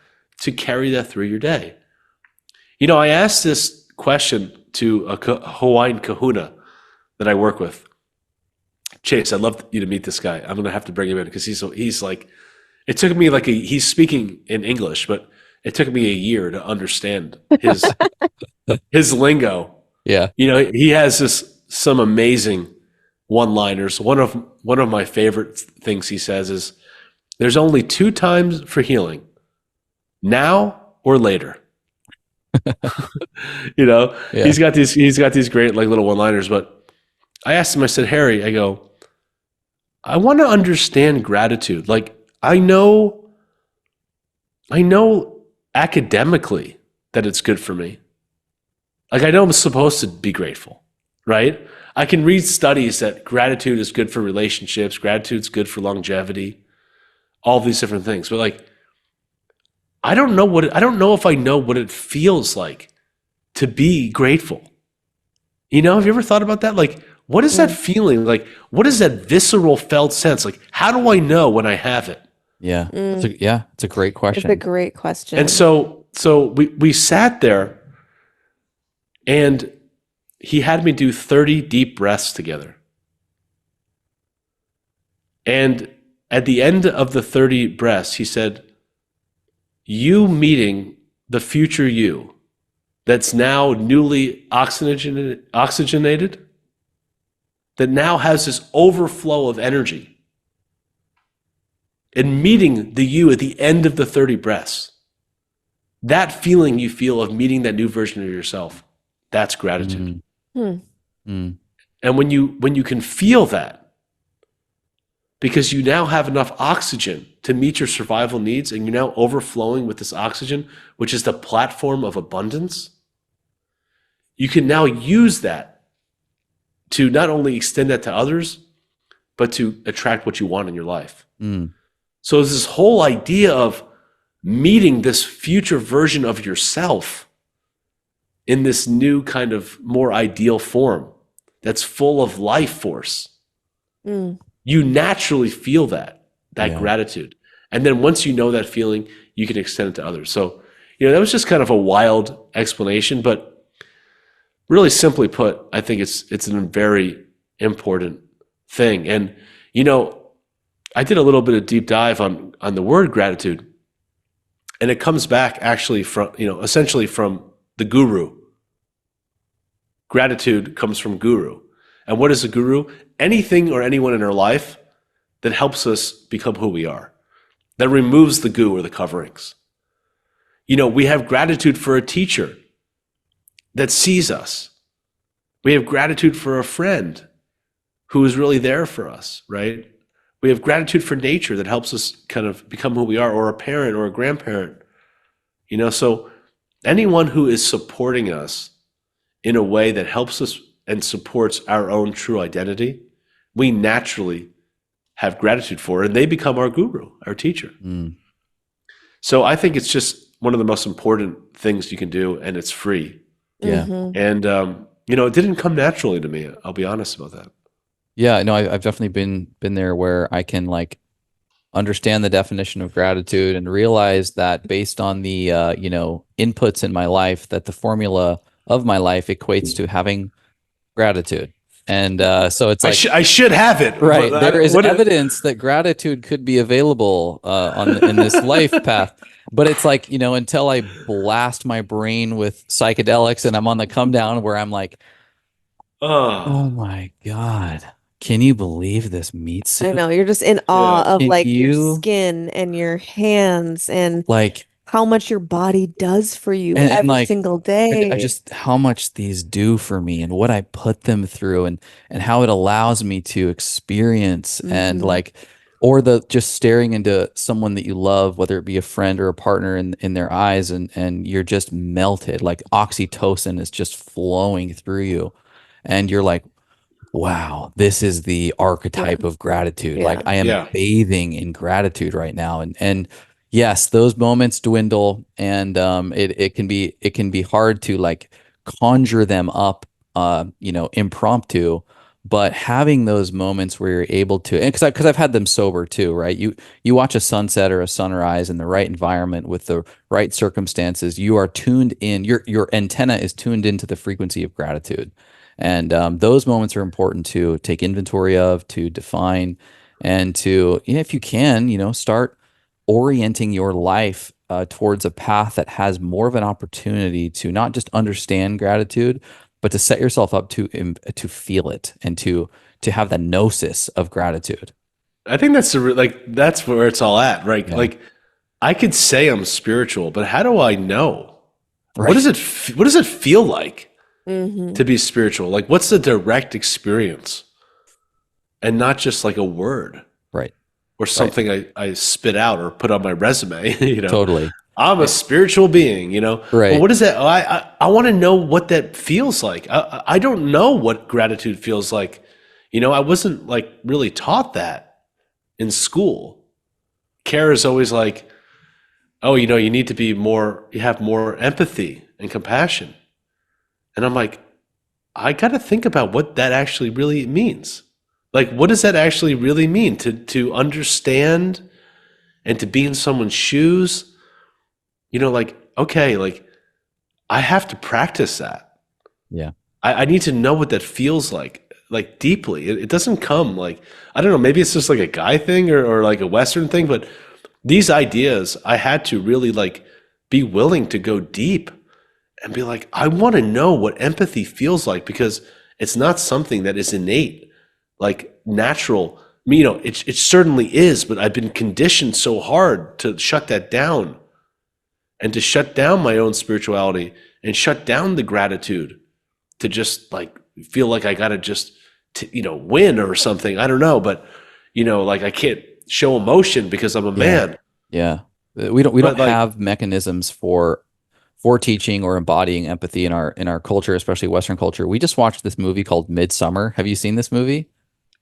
to carry that through your day. You know, I asked this question to a Hawaiian kahuna that I work with. Chase, I'd love you to meet this guy. I'm going to have to bring him in because he's like, it took me like he's speaking in English, but it took me a year to understand his lingo. Yeah. You know, he has some amazing one-liners. One of my favorite things he says is, there's only 2 times for healing, now or later. You know, yeah. He's got these great like little one-liners, but I asked him, I said, Harry, I go, I want to understand gratitude. Like I know academically that it's good for me. Like I know I'm supposed to be grateful, right? I can read studies that gratitude is good for relationships, gratitude's good for longevity, all these different things. But like, I don't know if I know what it feels like to be grateful. You know, have you ever thought about that? Like, what is that feeling? Like, what is that visceral felt sense? Like, how do I know when I have it? Yeah. It's a great question. It's a great question. And so we sat there and he had me do 30 deep breaths together. And at the end of the 30 breaths, he said, you meeting the future you that's now newly oxygenated, that now has this overflow of energy, and meeting the you at the end of the 30 breaths, that feeling you feel of meeting that new version of yourself, that's gratitude. And when you can feel that, because you now have enough oxygen to meet your survival needs, and you're now overflowing with this oxygen, which is the platform of abundance, you can now use that to not only extend that to others, but to attract what you want in your life. So it's this whole idea of meeting this future version of yourself in this new kind of more ideal form that's full of life force. You naturally feel that gratitude. And then once you know that feeling, you can extend it to others. So, you know, that was just kind of a wild explanation, but really simply put, I think it's a very important thing. And, you know, I did a little bit of deep dive on the word gratitude, and it comes back actually from, you know, essentially from the guru. Gratitude comes from guru. And what is a guru? Anything or anyone in our life that helps us become who we are, that removes the goo or the coverings. You know, we have gratitude for a teacher that sees us. We have gratitude for a friend who is really there for us, right? We have gratitude for nature that helps us kind of become who we are, or a parent or a grandparent. You know, so anyone who is supporting us in a way that helps us and supports our own true identity, we naturally have gratitude for, and they become our guru, our teacher. So I think it's just one of the most important things you can do, and it's free. Yeah. And, you know, it didn't come naturally to me. I'll be honest about that. Yeah, no, I've definitely been there where I can like understand the definition of gratitude and realize that based on the inputs in my life, that the formula of my life equates to having gratitude. And so it's like, I should have it, but right, there is what? evidence that gratitude could be available in this life path. But it's like, until I blast my brain with psychedelics and I'm on the come down where I'm like, Oh, oh my God, can you believe this meat I suit? know, you're just in yeah. awe of Can like your you skin and your hands and like how much your body does for you and every like single I day. just how much these do for me and what I put them through and how it allows me to experience and Hmm. like or the just staring into someone that you love, whether it be a friend or a partner in their eyes and you're just melted, like oxytocin is just flowing through you. And you're like, wow, this is the Yeah. archetype of gratitude. Like Yeah. I am Yeah. bathing in gratitude right now. And yes, those moments dwindle and it can be hard to like conjure them up impromptu. But having those moments where you're able to, and because I've had them sober too, right? You watch a sunset or a sunrise in the right environment with the right circumstances, you are tuned in, your antenna is tuned into the frequency of gratitude. And those moments are important to take inventory of, to define, and to, if you can, start orienting your life towards a path that has more of an opportunity to not just understand gratitude, but to set yourself up to feel it and to have the gnosis of gratitude. I think that's that's where it's all at, right? Yeah. Like I could say I'm spiritual, but how do I know? Right. What does it feel like Hmm. to be spiritual? Like what's the direct experience and not just like a word Right. or Right. something I spit out or put on my resume, Totally. I'm a spiritual being, Well, Right. what is that? I want to know what that feels like. I don't know what gratitude feels like. I wasn't like really taught that in school. Care is always like, oh, you need to be more, you have more empathy and compassion. And I'm like, I got to think about what that actually really means. Like, what does that actually really mean to understand and to be in someone's shoes? Like, okay, like I have to practice that. Yeah. I need to know what that feels like deeply. It doesn't come like, I don't know, maybe it's just like a guy thing or like a Western thing, but these ideas, I had to really like be willing to go deep and be like, I want to know what empathy feels like because it's not something that is innate, like natural. I mean, it certainly is, but I've been conditioned so hard to shut that down and to shut down my own spirituality and shut down the gratitude to just like feel like I got to just, win or something. I don't know, but, like I can't show emotion because I'm a Yeah. man. Yeah. We don't But like, have mechanisms for teaching or embodying empathy in our culture, especially Western culture. We just watched this movie called Midsummer. Have you seen this movie?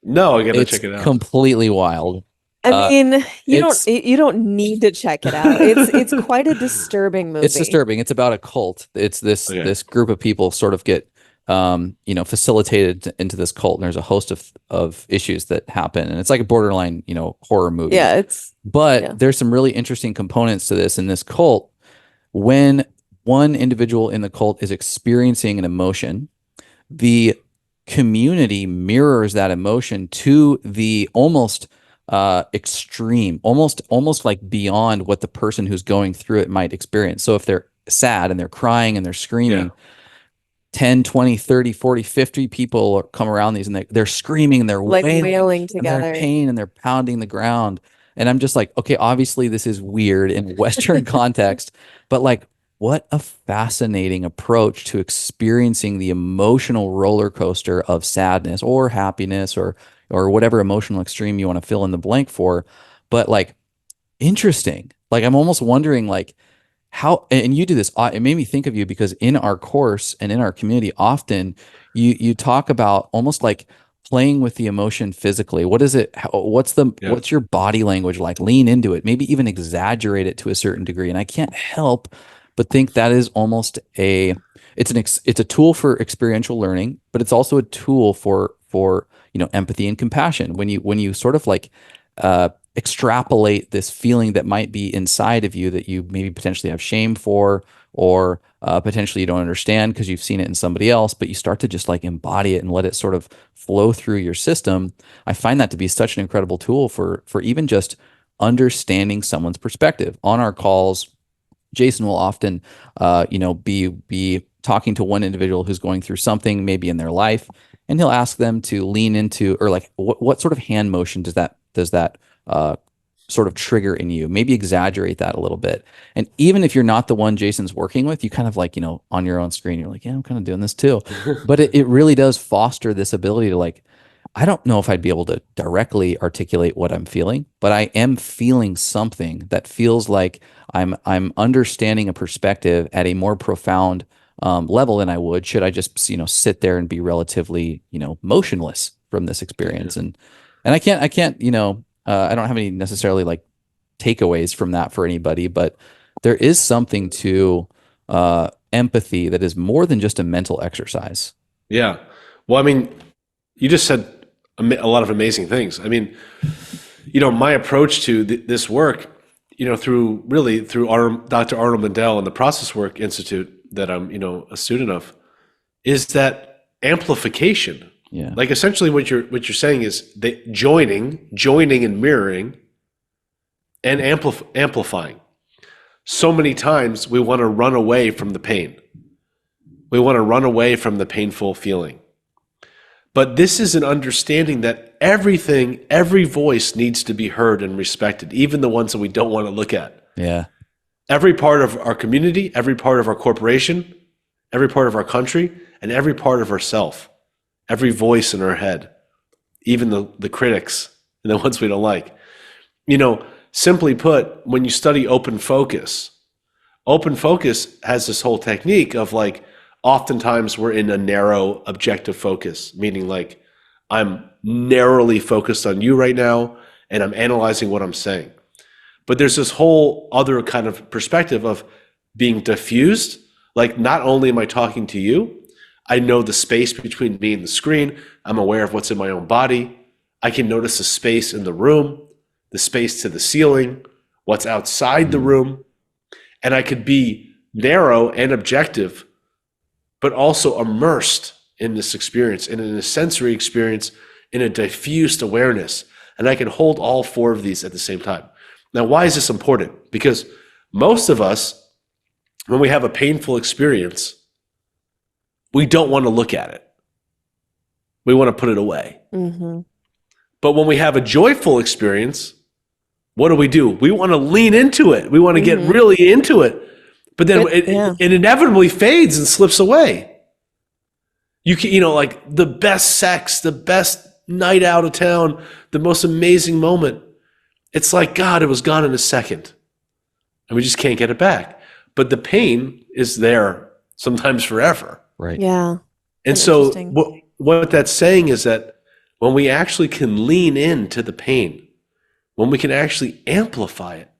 no, I got to It's check it out. completely wild. I Uh, mean, it's you don't need to check it out. It's quite a disturbing it's movie. disturbing. It's about a cult. It's this Okay. this group of people sort of get facilitated into this cult, and there's a host of issues that happen, and it's like a borderline horror movie. Yeah, it's But yeah. there's some really interesting components to this in this cult. When one individual in the cult is experiencing an emotion, the community mirrors that emotion to the almost extreme, almost like beyond what the person who's going through it might experience. So if they're sad and they're crying and they're Yeah. screaming, 10, 20, 30, 40, 50 people come around these and they're screaming and they're Like wailing wailing and they're in together. pain and they're pounding the ground. And I'm just like, okay, obviously this is weird in Western context, but like, what a fascinating approach to experiencing the emotional roller coaster of sadness or happiness or whatever emotional extreme you want to fill in the blank for. But like, interesting. Like, I'm almost wondering, like, how, and you do this, it made me think of you because in our course and in our community, often you talk about almost like playing with the emotion physically. What is it? Yeah. What's your body language like? Lean into it, maybe even exaggerate it to a certain degree. And I can't help but think that is almost it's a tool for experiential learning, but it's also a tool for empathy and compassion. When you sort of like extrapolate this feeling that might be inside of you that you maybe potentially have shame for, or potentially you don't understand because you've seen it in somebody else, but you start to just like embody it and let it sort of flow through your system. I find that to be such an incredible tool for even just understanding someone's perspective. On our calls, Jason will often, be talking to one individual who's going through something maybe in their life, and he'll ask them to lean into, or like, what sort of hand motion does that sort of trigger in you? Maybe exaggerate that a little bit. And even if you're not the one Jason's working with, you kind of like, on your own screen, you're like, yeah, I'm kind of doing this too. But it really does foster this ability to like, I don't know if I'd be able to directly articulate what I'm feeling, but I am feeling something that feels like I'm understanding a perspective at a more profound level than I would should I just sit there and be relatively motionless from this experience. And I can't I don't have any necessarily like takeaways from that for anybody, but there is something to empathy that is more than just a mental exercise. Yeah. Well, I mean, you just said a lot of amazing things. I mean, my approach to this work, through Dr. Arnold Mindell and the Process Work Institute that I'm, a student of, is that amplification. Yeah. Like essentially what you're saying is that joining and mirroring and amplifying. So many times we want to run away from the pain. We want to run away from the painful feeling. But this is an understanding that every voice needs to be heard and respected, even the ones that we don't want to look at. Yeah. Every part of our community, every part of our corporation, every part of our country, and every part of ourself, every voice in our head, even the critics and the ones we don't like. Simply put, when you study open focus has this whole technique of like, oftentimes we're in a narrow objective focus, meaning like I'm narrowly focused on you right now and I'm analyzing what I'm saying. But there's this whole other kind of perspective of being diffused. Like not only am I talking to you, I know the space between me and the screen. I'm aware of what's in my own body. I can notice the space in the room, the space to the ceiling, what's outside the room. And I could be narrow and objective, but also immersed in this experience and in a sensory experience, in a diffused awareness. And I can hold all four of these at the same time. Now, why is this important? Because most of us, when we have a painful experience, we don't want to look at it. We want to put it away. Mm-hmm. But when we have a joyful experience, what do? We want to lean into it. We want to get really into it. But then it inevitably fades and slips away. You can, like the best sex, the best night out of town, the most amazing moment. It's like, God, it was gone in a second. And we just can't get it back. But the pain is there sometimes forever. Right. Yeah. And so what that's saying is that when we actually can lean into the pain, when we can actually amplify it,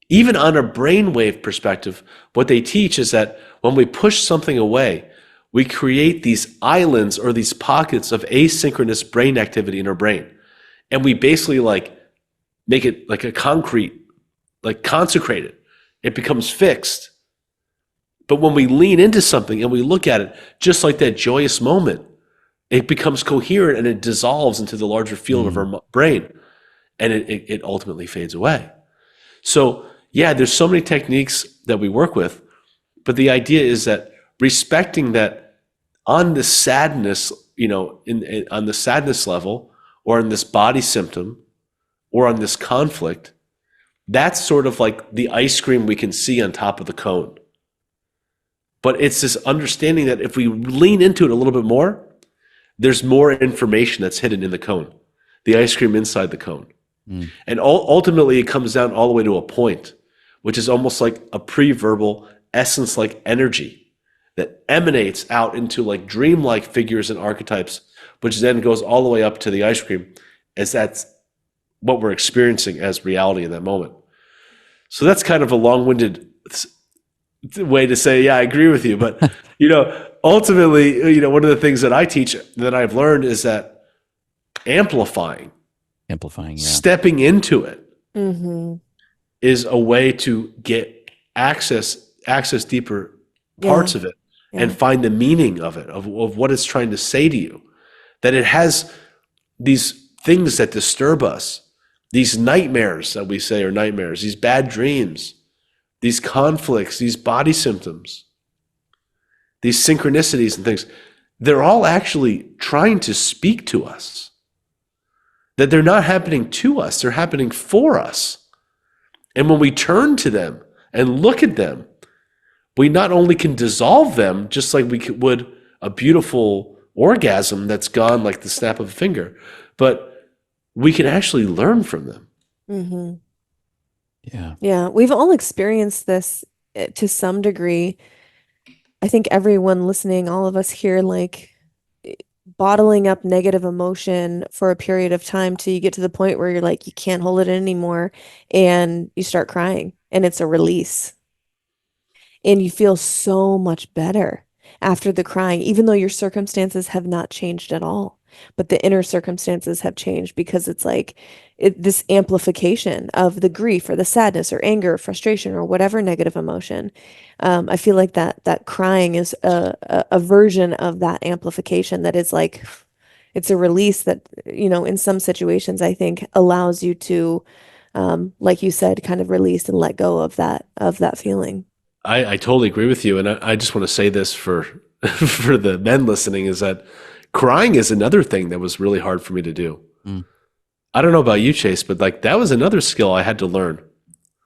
even on a brainwave perspective, what they teach is that when we push something away, we create these islands or these pockets of asynchronous brain activity in our brain. And we basically like make it like a concrete, like consecrate it. It becomes fixed. But when we lean into something and we look at it, just like that joyous moment, it becomes coherent and it dissolves into the larger field of our brain. And it ultimately fades away. So yeah, there's so many techniques that we work with, but the idea is that respecting that on the sadness, on the sadness level, or on this body symptom, or on this conflict, that's sort of like the ice cream we can see on top of the cone. But it's this understanding that if we lean into it a little bit more, there's more information that's hidden in the cone, the ice cream inside the cone. And ultimately, it comes down all the way to a point, which is almost like a pre-verbal essence-like energy that emanates out into like dreamlike figures and archetypes, which then goes all the way up to the ice cream, as that's what we're experiencing as reality in that moment. So that's kind of a long-winded way to say, yeah, I agree with you. But, ultimately, one of the things that I teach that I've learned is that amplifying, Amplifying, yeah. stepping into it Mm-hmm. is a way to get access deeper parts of it and find the meaning of it, of what it's trying to say to you. That it has these things that disturb us, these nightmares that we say are nightmares, these bad dreams, these conflicts, these body symptoms, these synchronicities and things. They're all actually trying to speak to us. That they're not happening to us, they're happening for us. And when we turn to them and look at them, we not only can dissolve them, just like we would a beautiful orgasm that's gone like the snap of a finger, but we can actually learn from them. Mm-hmm. Yeah. Yeah. We've all experienced this to some degree. I think everyone listening, all of us here, like bottling up negative emotion for a period of time till you get to the point where you're like, you can't hold it in anymore, and you start crying, and it's a release. And you feel so much better after the crying, even though your circumstances have not changed at all. But the inner circumstances have changed because it's like this amplification of the grief or the sadness or anger or frustration or whatever negative emotion. I feel like that crying is a version of that amplification that is like, it's a release that, in some situations, I think allows you to, like you said, kind of release and let go of that feeling. I totally agree with you. And I just want to say this for for the men listening, is that crying is another thing that was really hard for me to do. Mm. I don't know about you, Chase, but like that was another skill I had to learn.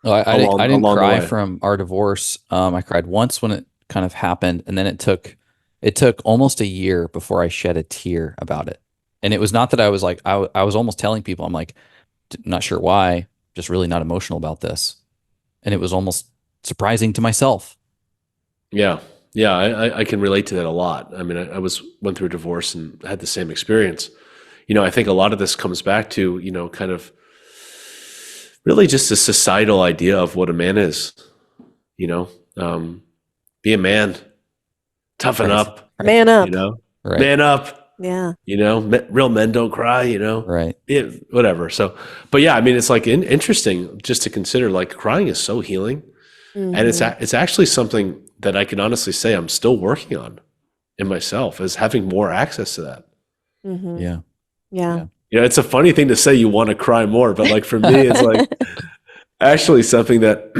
Oh, I didn't along the cry way. from our divorce. I cried once when it kind of happened, and then it took almost a year before I shed a tear about it. And it was not that I was like, I was almost telling people, I'm like, not sure why, just really not emotional about this. And it was almost surprising to myself. Yeah. Yeah. I can relate to that a lot. I mean, I went through a divorce and had the same experience. I think a lot of this comes back to, kind of really just a societal idea of what a man is, be a man, toughen Right. up, Right. Man up. Right. man up, Yeah. real men don't cry, Right. yeah, whatever. So, but yeah, I mean, it's like interesting just to consider, like crying is so healing. And it's actually something that I can honestly say I'm still working on in myself, is having more access to that. Mm-hmm. Yeah. Yeah. It's a funny thing to say you want to cry more, but like for me, it's like actually something that,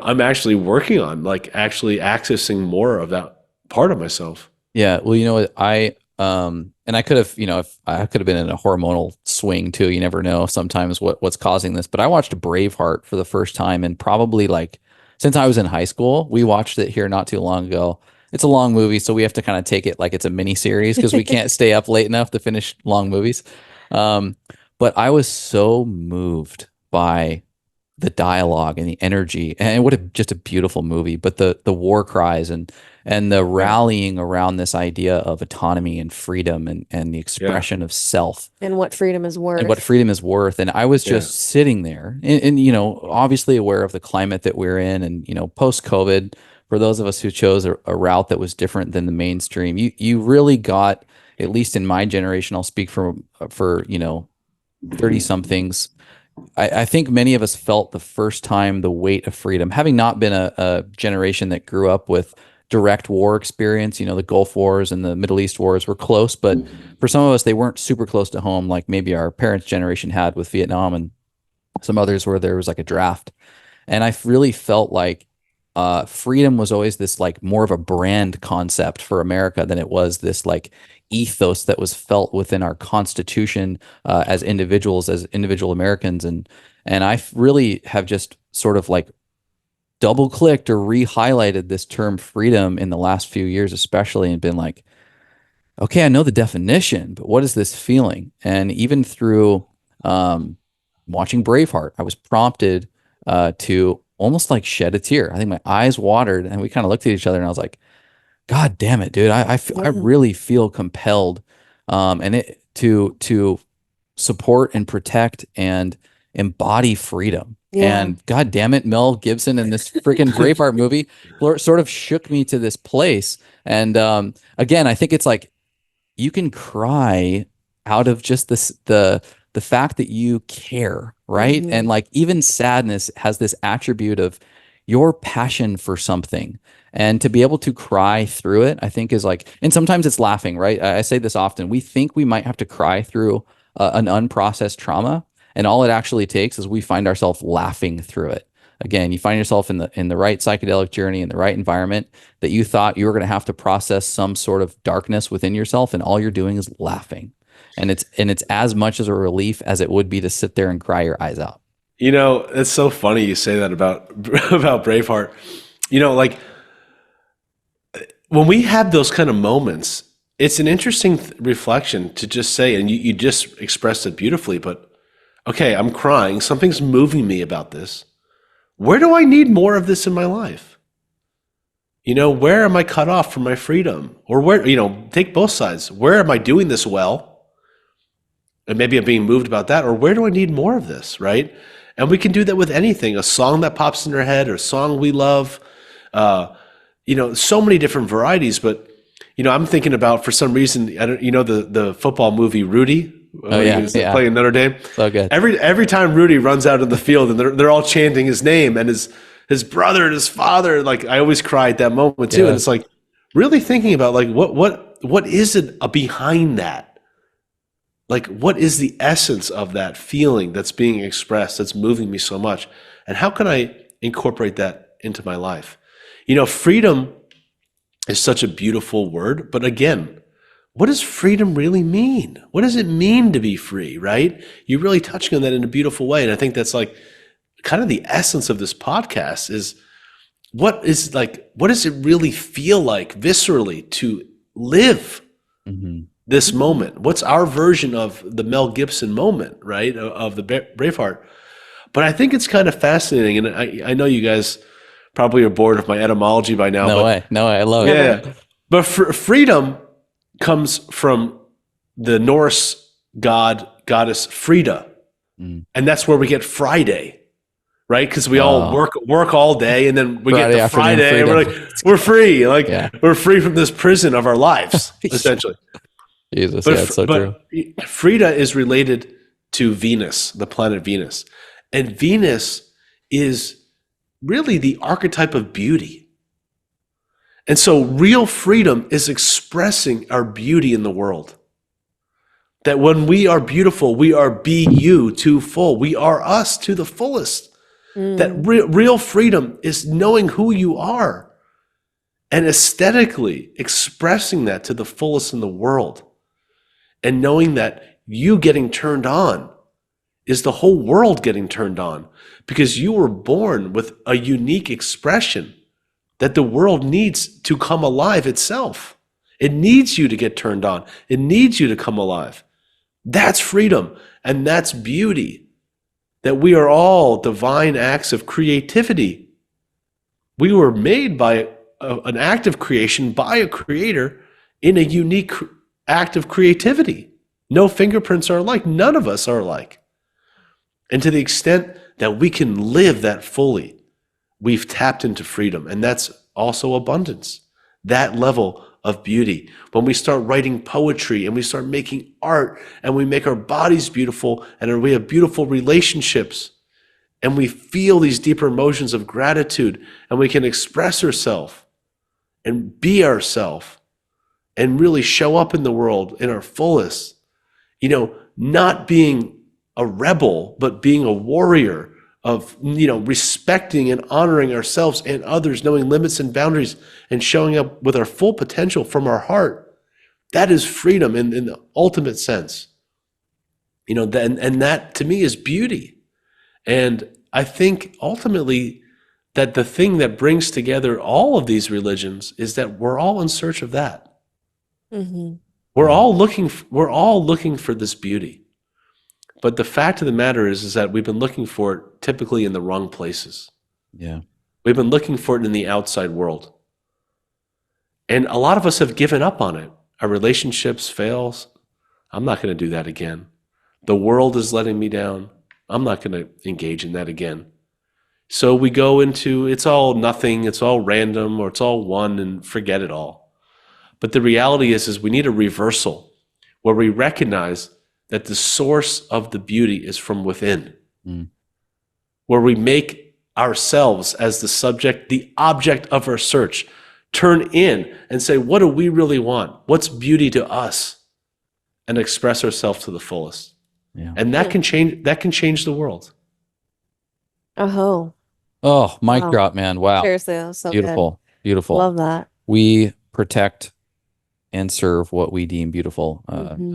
I'm actually working on, like actually accessing more of that part of myself. Yeah. Well, you know what, and I could have, if I could have been in a hormonal swing too. You never know sometimes what's causing this. But I watched Braveheart for the first time, and probably like since I was in high school. We watched it here not too long ago. It's a long movie, so we have to kind of take it like it's a mini series because we can't stay up late enough to finish long movies. But I was so moved by the dialogue and the energy, and just a beautiful movie. But the war cries and the rallying around this idea of autonomy and freedom and the expression of self And what freedom is worth. and what freedom is worth. And I was just sitting there and obviously aware of the climate that we're in, and post COVID, for those of us who chose a route that was different than the mainstream, you really got, at least in my generation, I'll speak for 30 somethings. I think many of us felt the first time the weight of freedom, having not been a generation that grew up with direct war experience. The Gulf Wars and the Middle East wars were close, but for some of us, they weren't super close to home, like maybe our parents' generation had with Vietnam, and some others where there was like a draft. And I really felt like freedom was always this like more of a brand concept for America than it was this like ethos that was felt within our Constitution as individuals, as individual Americans. And I really have just sort of like double clicked or re-highlighted this term freedom in the last few years, especially, and been like, okay, I know the definition, but what is this feeling? And even through watching Braveheart, I was prompted to almost like shed a tear. I think my eyes watered, and we kind of looked at each other, and I was like, God damn it, dude! I really feel compelled, to support and protect and embody freedom. Yeah. And God damn it, Mel Gibson in this freaking Braveheart movie sort of shook me to this place. And again, I think it's like you can cry out of just the fact that you care, right? And like even sadness has this attribute of your passion for something. And to be able to cry through it, I think is like, and sometimes it's laughing, right? I say this often. We think we might have to cry through an unprocessed trauma, and all it actually takes is we find ourselves laughing through it. Again, you find yourself in the right psychedelic journey, in the right environment that you thought you were going to have to process some sort of darkness within yourself, and all you're doing is laughing. And it's as much as a relief as it would be to sit there and cry your eyes out. You know, it's so funny you say that about about Braveheart. You know, like when we have those kind of moments, it's an interesting reflection to just say, and you just expressed it beautifully, but okay, I'm crying. Something's moving me about this. Where do I need more of this in my life? You know, where am I cut off from my freedom? Or where, you know, take both sides. Where am I doing this well? And maybe I'm being moved about that. Or where do I need more of this, right? And we can do that with anything, a song that pops in our head or a song we love. You know, so many different varieties. But, you know, I'm thinking about, for some reason, I don't, you know, the football movie Rudy. Oh yeah, playing Notre Dame. So good. Every time Rudy runs out in the field and they're all chanting his name and his brother and his father, like I always cry at that moment too. Yeah. And it's like really thinking about like what is it behind that? Like what is the essence of that feeling that's being expressed, that's moving me so much? And how can I incorporate that into my life? You know, freedom is such a beautiful word, but again, what does freedom really mean? What does it mean to be free, right? You're really touching on that in a beautiful way. And I think that's like kind of the essence of this podcast is what does it really feel like viscerally to live this moment? What's our version of the Mel Gibson moment, right? Of the Braveheart. But I think it's kind of fascinating. And I know you guys probably are bored of my etymology by now. No way. I love it. Yeah. But freedom comes from the Norse goddess Frida. And that's where we get Friday, right? Because we all work all day and then we Friday get to Friday and we're like, we're free. Like we're free from this prison of our lives, essentially. Jesus, it's so true. Frida is related to Venus, the planet Venus. And Venus is really the archetype of beauty. And so real freedom is expressing our beauty in the world. That when we are beautiful, we are BU to full. We are us to the fullest. That real freedom is knowing who you are and aesthetically expressing that to the fullest in the world. And knowing that you getting turned on is the whole world getting turned on because you were born with a unique expression that the world needs to come alive itself. It needs you to get turned on. It needs you to come alive. That's freedom, and that's beauty. That we are all divine acts of creativity. We were made by an act of creation by a creator in a unique act of creativity. No fingerprints are alike. None of us are alike. And to the extent that we can live that fully, we've tapped into freedom, and that's also abundance, that level of beauty. When we start writing poetry and we start making art and we make our bodies beautiful and we have beautiful relationships and we feel these deeper emotions of gratitude and we can express ourselves and be ourselves and really show up in the world in our fullest, you know, not being a rebel, but being a warrior of, you know, respecting and honoring ourselves and others, knowing limits and boundaries and showing up with our full potential from our heart. That is freedom in the ultimate sense. You know, and that to me is beauty. And I think ultimately that the thing that brings together all of these religions is that we're all in search of that. We're all looking for this beauty. But the fact of the matter is that we've been looking for it typically in the wrong places. Yeah. We've been looking for it in the outside world. And a lot of us have given up on it. Our relationships fails. I'm not going to do that again. The world is letting me down. I'm not going to engage in that again. So we go into, it's all nothing, it's all random, or it's all one, and forget it all. But the reality is we need a reversal. where we recognize that the source of the beauty is from within, where we make ourselves as the subject, the object of our search, turn in and say, what do we really want? What's beauty to us? And express ourselves to the fullest. Yeah. And that can change the world. Oh, Oh, mic wow. drop, man. Wow. Seriously, that was so Beautiful. good. Beautiful. Love that. We protect and serve what we deem beautiful.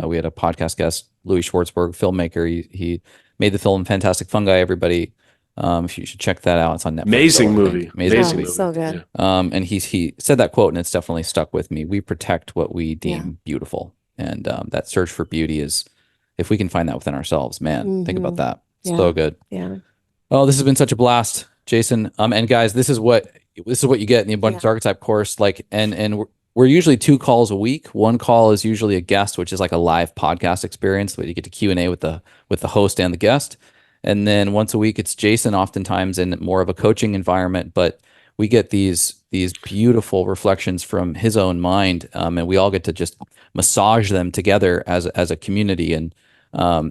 We had a podcast guest, Louis Schwartzberg, filmmaker. He made the film Fantastic Fungi, everybody. If you should check that out. It's on Netflix. Amazing movie. Amazing movie. So good. Yeah. And he said that quote, and it's definitely stuck with me. We protect what we deem beautiful. And that search for beauty is, if we can find that within ourselves, man, think about that. So good. Yeah. Oh, this has been such a blast, Jason. And guys, this is what you get in the Abundance Archetype course. Like, and we're usually 2 calls a week. One call is usually a guest, which is like a live podcast experience where you get to Q&A with the host and the guest. And then once a week, it's Jason, oftentimes in more of a coaching environment, but we get these beautiful reflections from his own mind, and we all get to just massage them together as a community, and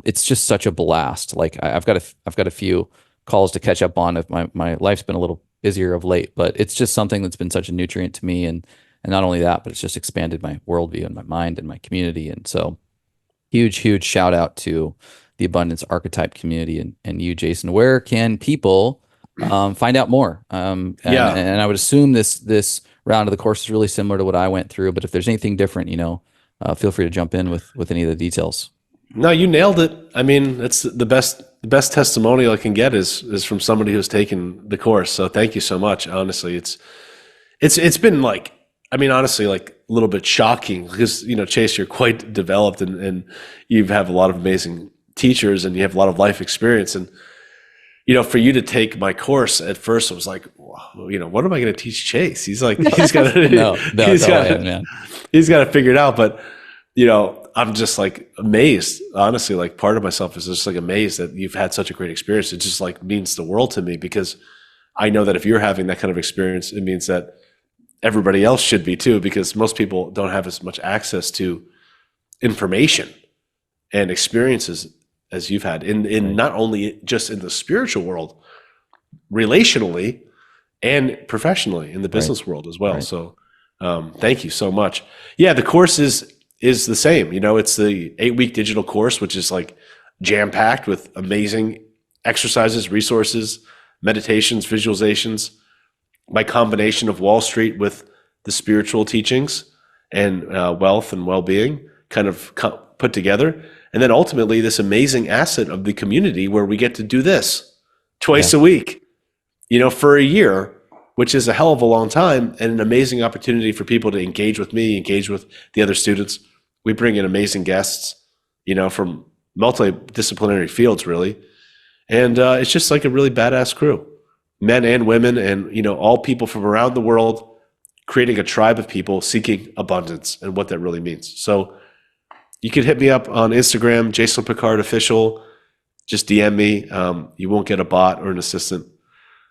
it's just such a blast. Like I've got a few calls to catch up on. If my life's been a little busier of late, but it's just something that's been such a nutrient to me, and not only that, but it's just expanded my worldview and my mind and my community. And so, huge shout out to the Abundance Archetype community and you, Jason. Where can people find out more? And I would assume this round of the course is really similar to what I went through, but if there's anything different, feel free to jump in with any of the details. No, you nailed it. I mean, it's the best testimonial I can get is from somebody who's taken the course. So thank you so much. Honestly, it's been like, I mean, honestly, like a little bit shocking because, Chase, you're quite developed and you have a lot of amazing teachers and you have a lot of life experience. And, for you to take my course at first, I was like, what am I going to teach Chase? He's like, he's got to, he's got to figure it out. But, I'm just like amazed, honestly, like part of myself is just like amazed that you've had such a great experience. It just like means the world to me because I know that if you're having that kind of experience, it means that everybody else should be too, because most people don't have as much access to information and experiences as you've had in not only just in the spiritual world, relationally and professionally in the business world as well. Right. So thank you so much. Yeah, the course is the same. It's the 8-week digital course, which is like jam-packed with amazing exercises, resources, meditations, visualizations, my combination of Wall Street with the spiritual teachings and wealth and well-being kind of put together. And then ultimately this amazing asset of the community where we get to do this twice a week, for a year, which is a hell of a long time and an amazing opportunity for people to engage with me, engage with the other students. We bring in amazing guests, from multidisciplinary fields, really. And it's just like a really badass crew, men and women, and, all people from around the world, creating a tribe of people seeking abundance and what that really means. So you can hit me up on Instagram, Jason Pickard Official. Just DM me. You won't get a bot or an assistant.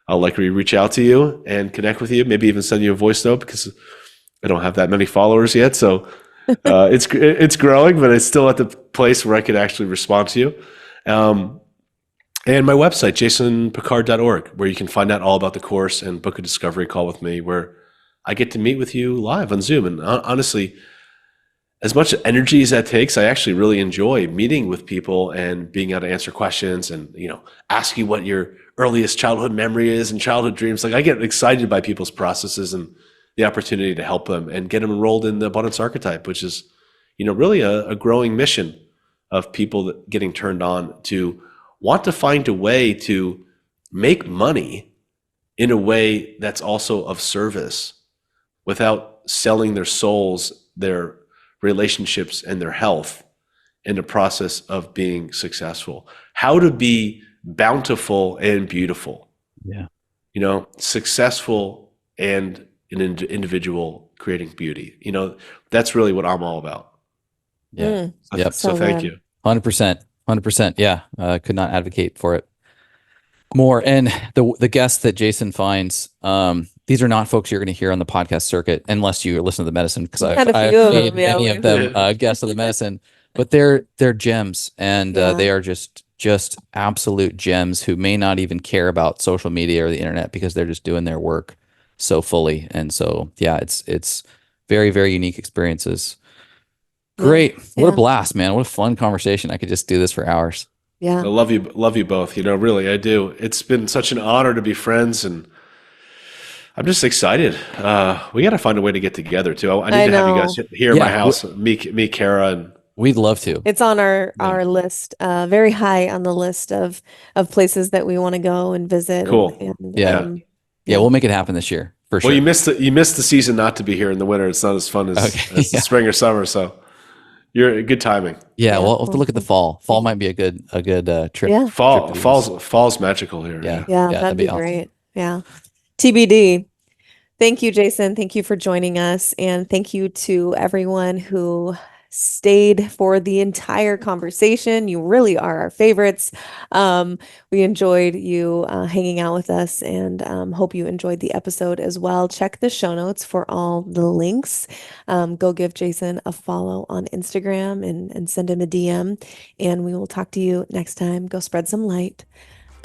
I'll likely reach out to you and connect with you, maybe even send you a voice note because I don't have that many followers yet. So it's growing, but it's still at the place where I could actually respond to you. And my website, jasonpickard.org, where you can find out all about the course and book a discovery call with me where I get to meet with you live on Zoom. And honestly, as much energy as that takes, I actually really enjoy meeting with people and being able to answer questions and, ask you what your earliest childhood memory is and childhood dreams. Like I get excited by people's processes and the opportunity to help them and get them enrolled in the Abundance Archetype, which is, really a growing mission of people that getting turned on to want to find a way to make money in a way that's also of service without selling their souls, their relationships, and their health in the process of being successful. How to be bountiful and beautiful. Yeah. Successful and an individual creating beauty. That's really what I'm all about. Yeah. So thank you. 100%. Yeah. Could not advocate for it more. And the guests that Jason finds, these are not folks you're going to hear on the podcast circuit unless you listen to the medicine, because I've made many of them guests of the medicine. but they're gems, and Yeah. they are just absolute gems who may not even care about social media or the internet because they're just doing their work so fully. And so, yeah, it's very, very unique experiences. Great. What a Yeah. blast, man. What a fun conversation. I could just do this for hours. Yeah. I love you both. Really, I do. It's been such an honor to be friends, and I'm just excited. We got to find a way to get together too. I need to have you guys here at my house. Me, Kara, and we'd love to. It's on our list, very high on the list of places that we want to go and visit. Cool. And, Yeah. We'll make it happen this year for sure. Well, you missed the season not to be here in the winter. It's not as fun as the spring or summer. So you're good timing. Yeah, we'll have to look at the fall. Fall might be a good trip. Yeah. Fall's magical here. Yeah, that'd be great. Yeah. TBD. Thank you, Jason. Thank you for joining us. And thank you to everyone who stayed for the entire conversation. You really are our favorites. We enjoyed you hanging out with us, and hope you enjoyed the episode as well. Check the show notes for all the links. Go give Jason a follow on Instagram and send him a DM, and we will talk to you next time. Go spread some light.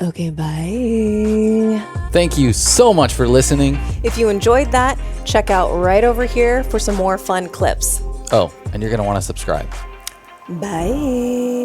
Okay, bye. Thank you so much for listening. If you enjoyed that, check out right over here for some more fun clips. Oh, and you're going to want to subscribe. Bye.